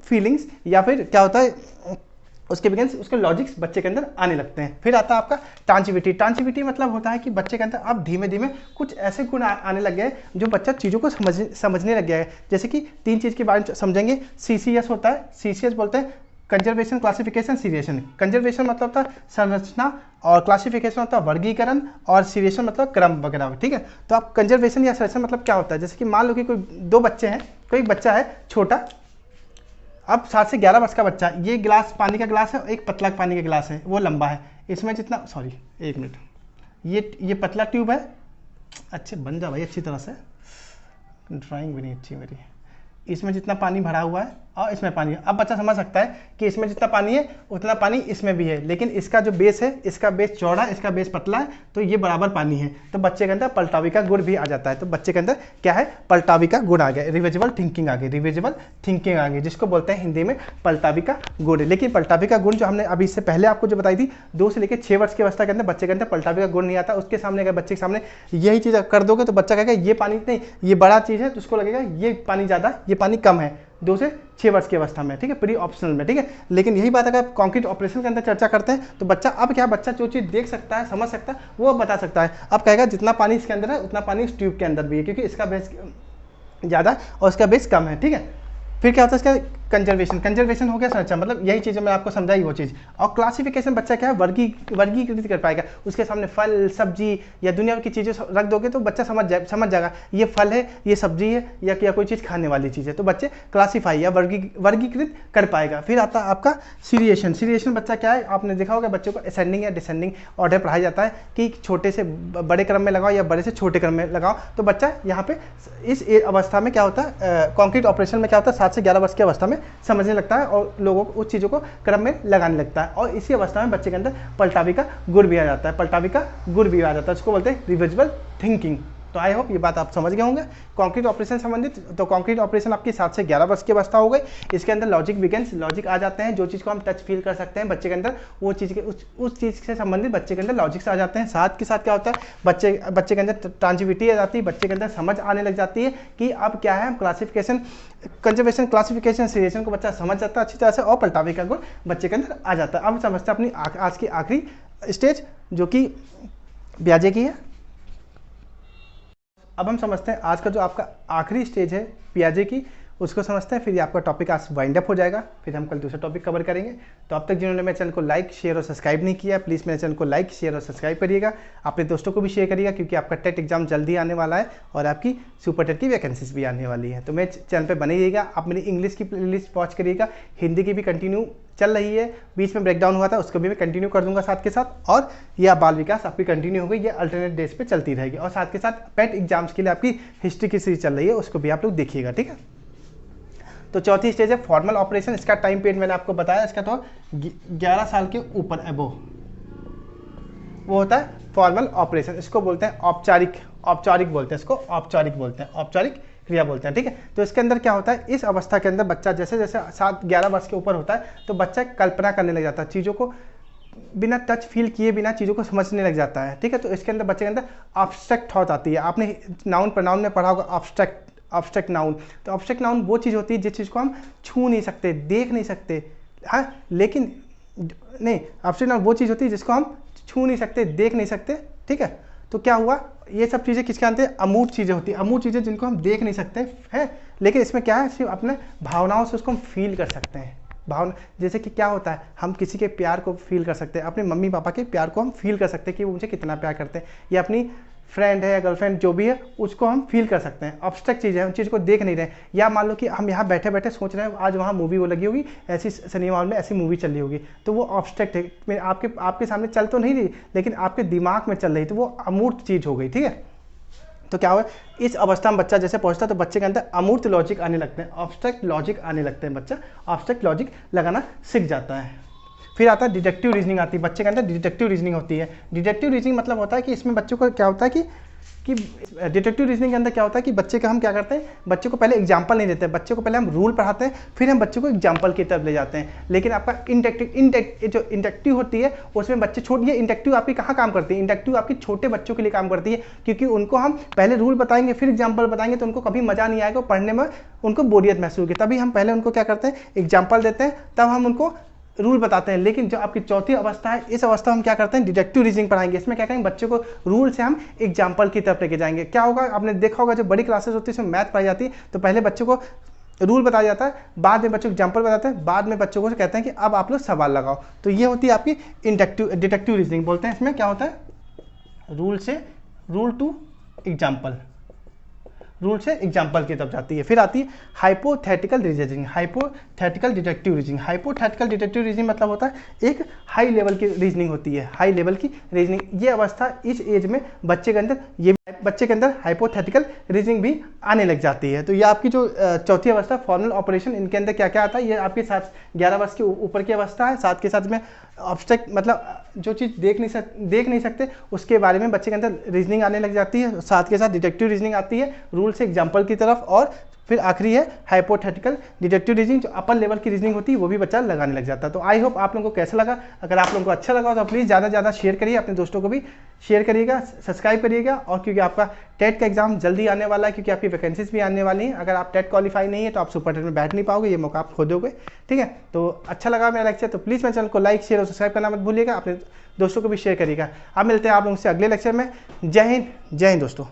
फीलिंग्स या फिर क्या होता है उसके बिगिंस उसके लॉजिक्स बच्चे के अंदर आने लगते हैं। फिर आता है आपका टांजिविटी। टांजिविटी मतलब होता है कि बच्चे के अंदर अब धीमे धीमे कुछ ऐसे गुण आने लग गए जो बच्चा चीज़ों को समझने लग गया है। जैसे कि 3 चीज़ के बारे में समझेंगे। CCS होता है, CCS बोलते हैं कंजर्वेशन, क्लासिफिकेशन, सीरिएशन। कंजर्वेशन मतलब होता है संरचना, और क्लासिफिकेशन होता है वर्गीकरण, और सीरिएशन मतलब क्रम वगैरह, ठीक है। तो आप कंजर्वेशन या संरचना मतलब क्या होता है, जैसे कि मान लो कि कोई 2 बच्चे हैं, कोई एक बच्चा है छोटा, अब 7 से 11 वर्ष का बच्चा, ये गिलास पानी का गिलास है, एक पतला पानी का गिलास है, वो लंबा है, इसमें जितना, सॉरी 1 मिनट, ये पतला ट्यूब है, अच्छे बन जा भाई अच्छी तरह से, ड्राइंग भी नहीं अच्छी मेरी, इसमें जितना पानी भरा हुआ है और इसमें पानी है। अब बच्चा समझ सकता है कि इसमें जितना पानी है उतना पानी इसमें भी है, लेकिन इसका जो बेस है, इसका बेस चौड़ा है, इसका बेस पतला है, तो ये बराबर पानी है। तो बच्चे के अंदर पलटावी का गुण भी आ जाता है। तो बच्चे के अंदर क्या है, पलटावी का गुण आ गया, रिविजिबल थिंकिंग आ गई, रिविजिबल थिंकिंग आ गई, जिसको बोलते हैं हिंदी में पलटावी का गुण। लेकिन पलटावी का गुण जो हमने अभी इससे पहले आपको जो बताई थी, 2 से लेकर 6 वर्ष की अवस्था के अंदर बच्चे के अंदर पलटावी का गुण नहीं आता। उसके सामने अगर बच्चे के सामने यही चीज़ कर दोगे तो बच्चा कहेगा ये पानी नहीं, ये बड़ा चीज़ है, तो उसको लगेगा ये पानी ज़्यादा, ये पानी कम है, 2 से 6 वर्ष की अवस्था में, ठीक है, प्री ऑप्शनल में, ठीक है। लेकिन यही बात अगर कॉन्क्रीट ऑपरेशन के अंदर चर्चा करते हैं तो बच्चा अब क्या, बच्चा जो चीज़ देख सकता है, समझ सकता है, वो अब बता सकता है। अब कहेगा जितना पानी इसके अंदर है उतना पानी इस ट्यूब के अंदर भी है, क्योंकि इसका बेस ज़्यादा और इसका बेस कम है, ठीक है। फिर क्या होता है, इसका कंजर्वेशन हो गया संरक्षण, मतलब यही चीज़ मैंने आपको समझाई वो चीज़। और क्लासिफिकेशन बच्चा क्या है, वर्गीकृत कर पाएगा। उसके सामने फल सब्जी या दुनिया की चीज़ें रख दोगे तो बच्चा समझ जाएगा ये फल है, ये सब्जी है, या कोई चीज़ खाने वाली चीज़ है, तो बच्चे क्लासीफाई या वर्गीकृत कर पाएगा। फिर आता है आपका सीरिएशन बच्चा क्या है, आपने देखा होगा बच्चों को असेंडिंग या डिसेंडिंग ऑर्डर पढ़ाया जाता है कि छोटे से बड़े क्रम में लगाओ या बड़े से छोटे क्रम में लगाओ। तो बच्चा यहाँ पे इस अवस्था में क्या होता है, कॉन्क्रीट ऑपरेशन में क्या होता है, 7 से 11 वर्ष की अवस्था में समझने लगता है और लोगों को उस चीज़ों को क्रम में लगाने लगता है। और इसी अवस्था में बच्चे के अंदर पलटावी का गुण भी आ जाता है, उसको बोलते हैं रिवर्सिबल थिंकिंग। तो आई होप ये बात आप समझ गए होंगे कंक्रीट ऑपरेशन संबंधित। तो कंक्रीट ऑपरेशन आपकी 7 से 11 वर्ष की अवस्था हो गई। इसके अंदर लॉजिक आ जाते हैं, जो चीज़ को हम टच फील कर सकते हैं बच्चे के अंदर, वो चीज़ के उस चीज़ से संबंधित बच्चे के अंदर लॉजिक्स आ जाते हैं। साथ के साथ क्या होता है, बच्चे के अंदर ट्रांजिविटी आ जाती है, बच्चे के अंदर समझ आने लग जाती है कि अब क्या है, क्लासिफिकेशन कंजर्वेशन क्लासिफिकेशन सीरिएशन को बच्चा समझ जाता है अच्छी तरह से, और पलटावे का गुण बच्चे के अंदर आ जाता है। अब समझते हैं अपनी आज की आखिरी स्टेज जो कि ब्याजे की है। अब हम समझते हैं आज का जो आपका आखिरी स्टेज है पियाजे की, उसको समझते हैं। फिर ये आपका टॉपिक आज वाइंड अप हो जाएगा, फिर हम कल दूसरा टॉपिक कवर करेंगे। तो अब तक जिन्होंने मेरे चैनल को लाइक शेयर और सब्सक्राइब नहीं किया, प्लीज़ मेरे चैनल को लाइक शेयर और सब्सक्राइब करिएगा। अपने दोस्तों को भी शेयर करिएगा, क्योंकि आपका टेट एग्जाम जल्दी आने वाला है और आपकी सुपर टेट की वैकेंसीज भी आने वाली है। तो मेरे चैनल पर बने रहिएगा। आप मेरी इंग्लिश की प्लेलिस्ट वॉच करिएगा, हिंदी की भी कंटिन्यू चल रही है, बीच में ब्रेकडाउन हुआ था उसको भी मैं कंटिन्यू कर दूंगा साथ के साथ। और यह बाल विकास आपकी कंटिन्यू हो गई, ये अल्टरनेट डेज पे चलती रहेगी। और साथ के साथ पेट एग्जाम्स के लिए आपकी हिस्ट्री की सीरीज चल रही है, उसको भी आप लोग देखिएगा, ठीक है। तो चौथी स्टेज है फॉर्मल ऑपरेशन। इसका टाइम पीरियड मैंने आपको बताया, इसका तो 11 साल के ऊपर एबो वो होता है फॉर्मल ऑपरेशन। इसको बोलते हैं औपचारिक बोलते हैं, इसको औपचारिक क्रिया बोलते हैं, ठीक है। तो इसके अंदर क्या होता है, इस अवस्था के अंदर बच्चा जैसे जैसे 7-11 वर्ष के ऊपर होता है तो बच्चा कल्पना करने लग जाता है, चीज़ों को बिना टच फील किए बिना चीज़ों को समझने लग जाता है, ठीक है। तो इसके अंदर बच्चे के अंदर ऑब्स्ट्रैक्ट थॉट आती है। आपने नाउन प्रोनाउन में पढ़ा होगा ऑब्स्ट्रैक्ट नाउन। तो ऑब्स्ट्रैक्ट नाउन वो चीज़ होती है जिस चीज़ को हम छू नहीं सकते, देख नहीं सकते, हाँ, लेकिन नहीं, ऑब्स्ट्रैक्ट नाउन वो चीज़ होती है जिसको हम छू नहीं सकते, देख नहीं सकते, ठीक है। तो क्या हुआ, ये सब चीज़ें किसके अंदर अमूर्त चीज़ें होती हैं, अमूर्त चीज़ें जिनको हम देख नहीं सकते हैं, लेकिन इसमें क्या है, सिर्फ अपने भावनाओं से उसको हम फील कर सकते हैं। भावना जैसे कि क्या होता है, हम किसी के प्यार को फील कर सकते हैं, अपने मम्मी पापा के प्यार को हम फील कर सकते हैं कि वो मुझे कितना प्यार करते हैं, या अपनी फ्रेंड है या गर्लफ्रेंड जो भी है उसको हम फील कर सकते हैं। ऑब्स्ट्रैक्ट चीज़ है, उन चीज़ को देख नहीं रहे। या मान लो कि हम यहाँ बैठे बैठे सोच रहे हैं आज वहाँ मूवी वो लगी होगी, ऐसी सिनेमा हॉल में ऐसी मूवी चल रही होगी, तो वो ऑब्स्ट्रैक्ट है, आपके सामने चल तो नहीं रही लेकिन आपके दिमाग में चल रही, तो वो अमूर्त चीज़ हो गई, ठीक है। तो क्या हुआ, इस अवस्था में बच्चा जैसे पहुंचता है तो बच्चे के अंदर अमूर्त लॉजिक आने लगते हैं, ऑब्स्ट्रैक्ट लॉजिक आने लगते हैं, बच्चा ऑब्स्ट्रैक्ट लॉजिक लगाना सीख जाता है। फिर आता है डिडक्टिव रीजनिंग आती है, बच्चे के अंदर डिडक्टिव रीजनिंग होती है। डिडक्टिव रीजनिंग मतलब होता है कि इसमें बच्चों को क्या होता है कि डिडक्टिव रीजनिंग के अंदर क्या होता है कि बच्चे का हम क्या करते हैं, बच्चे को पहले एग्जाम्पल नहीं देते हैं, बच्चे को पहले हम रूल पढ़ाते हैं, फिर हम बच्चे को एग्जाम्पल की तरफ ले जाते हैं। लेकिन आपका जो इंडक्टिव होती है उसमें बच्चे ये इंडक्टिव आपकी कहाँ काम करती है, इंडक्टिव आपकी छोटे बच्चों के लिए काम करती है, क्योंकि उनको हम पहले रूल बताएंगे फिर एग्जाम्पल बताएंगे तो उनको कभी मजा नहीं आएगा, पढ़ने में उनको बोरियत महसूस होगी। तभी हम पहले उनको क्या करते हैं, एग्जाम्पल देते हैं, तब हम उनको रूल बताते हैं। लेकिन जो आपकी चौथी अवस्था है, इस अवस्था में हम क्या करते हैं, डिडक्टिव रीजनिंग पढ़ाएंगे। इसमें क्या करेंगे, बच्चों को रूल से हम एग्जाम्पल की तरफ लेके जाएंगे। क्या होगा, आपने देखा होगा जो बड़ी क्लासेस होती है उसमें मैथ पढ़ाई जाती है तो पहले बच्चों को रूल बताया जाता है, बाद में बच्चों को एग्जाम्पल बताते हैं, बाद में बच्चों को कहते हैं कि अब आप लोग सवाल लगाओ। तो ये होती है आपकी डिडक्टिव रीजनिंग बोलते हैं। इसमें क्या होता है, रूल टू एग्जाम्पल, रूल से एग्जाम्पल की तरफ जाती है। फिर आती है hypothetical reasoning, hypothetical deductive reasoning. Hypothetical deductive reasoning मतलब होता है एक हाई लेवल की रीजनिंग होती है, हाई लेवल की रीजनिंग। ये अवस्था इस एज में बच्चे के अंदर हाइपोथेटिकल रीजनिंग भी आने लग जाती है। तो ये आपकी जो चौथी अवस्था फॉर्मल ऑपरेशन, इनके अंदर क्या क्या आता है, ये आपके 11 वर्ष के ऊपर की अवस्था है। साथ के साथ में ऑब्स्ट्रैक्ट मतलब जो चीज़ देख नहीं सकते उसके बारे में बच्चे के अंदर रीजनिंग आने लग जाती है। साथ के साथ डिडक्टिव रीजनिंग आती है रूल से एग्जाम्पल की तरफ। और फिर आखिरी है हाइपोथेटिकल डिडक्टिव रीजनिंग, जो अपर लेवल की रीजनिंग होती है वो भी बच्चा लगाने लग जाता है। तो आई होप आप लोगों को कैसा लगा, अगर आप लोगों को अच्छा लगा तो प्लीज़ ज़्यादा से ज़्यादा शेयर करिए, अपने दोस्तों को भी शेयर करिएगा, सब्सक्राइब करिएगा। और क्योंकि आपका टेट का एग्जाम जल्दी आने वाला है, क्योंकि आपकी वैकेंसीज भी आने वाली हैं, अगर आप टेट क्वालिफाई नहीं है तो आप सुपर टेट में बैठ नहीं पाओगे, ये मौका आप खो दोगे, ठीक है। तो अच्छा लगा मेरा लेक्चर तो प्लीज़ मेरे चैनल को लाइक शेयर और सब्सक्राइब करना मत भूलिएगा, अपने दोस्तों को भी शेयर करिएगा। अब मिलते हैं आप लोगों से अगले लेक्चर में। जय हिंद दोस्तों।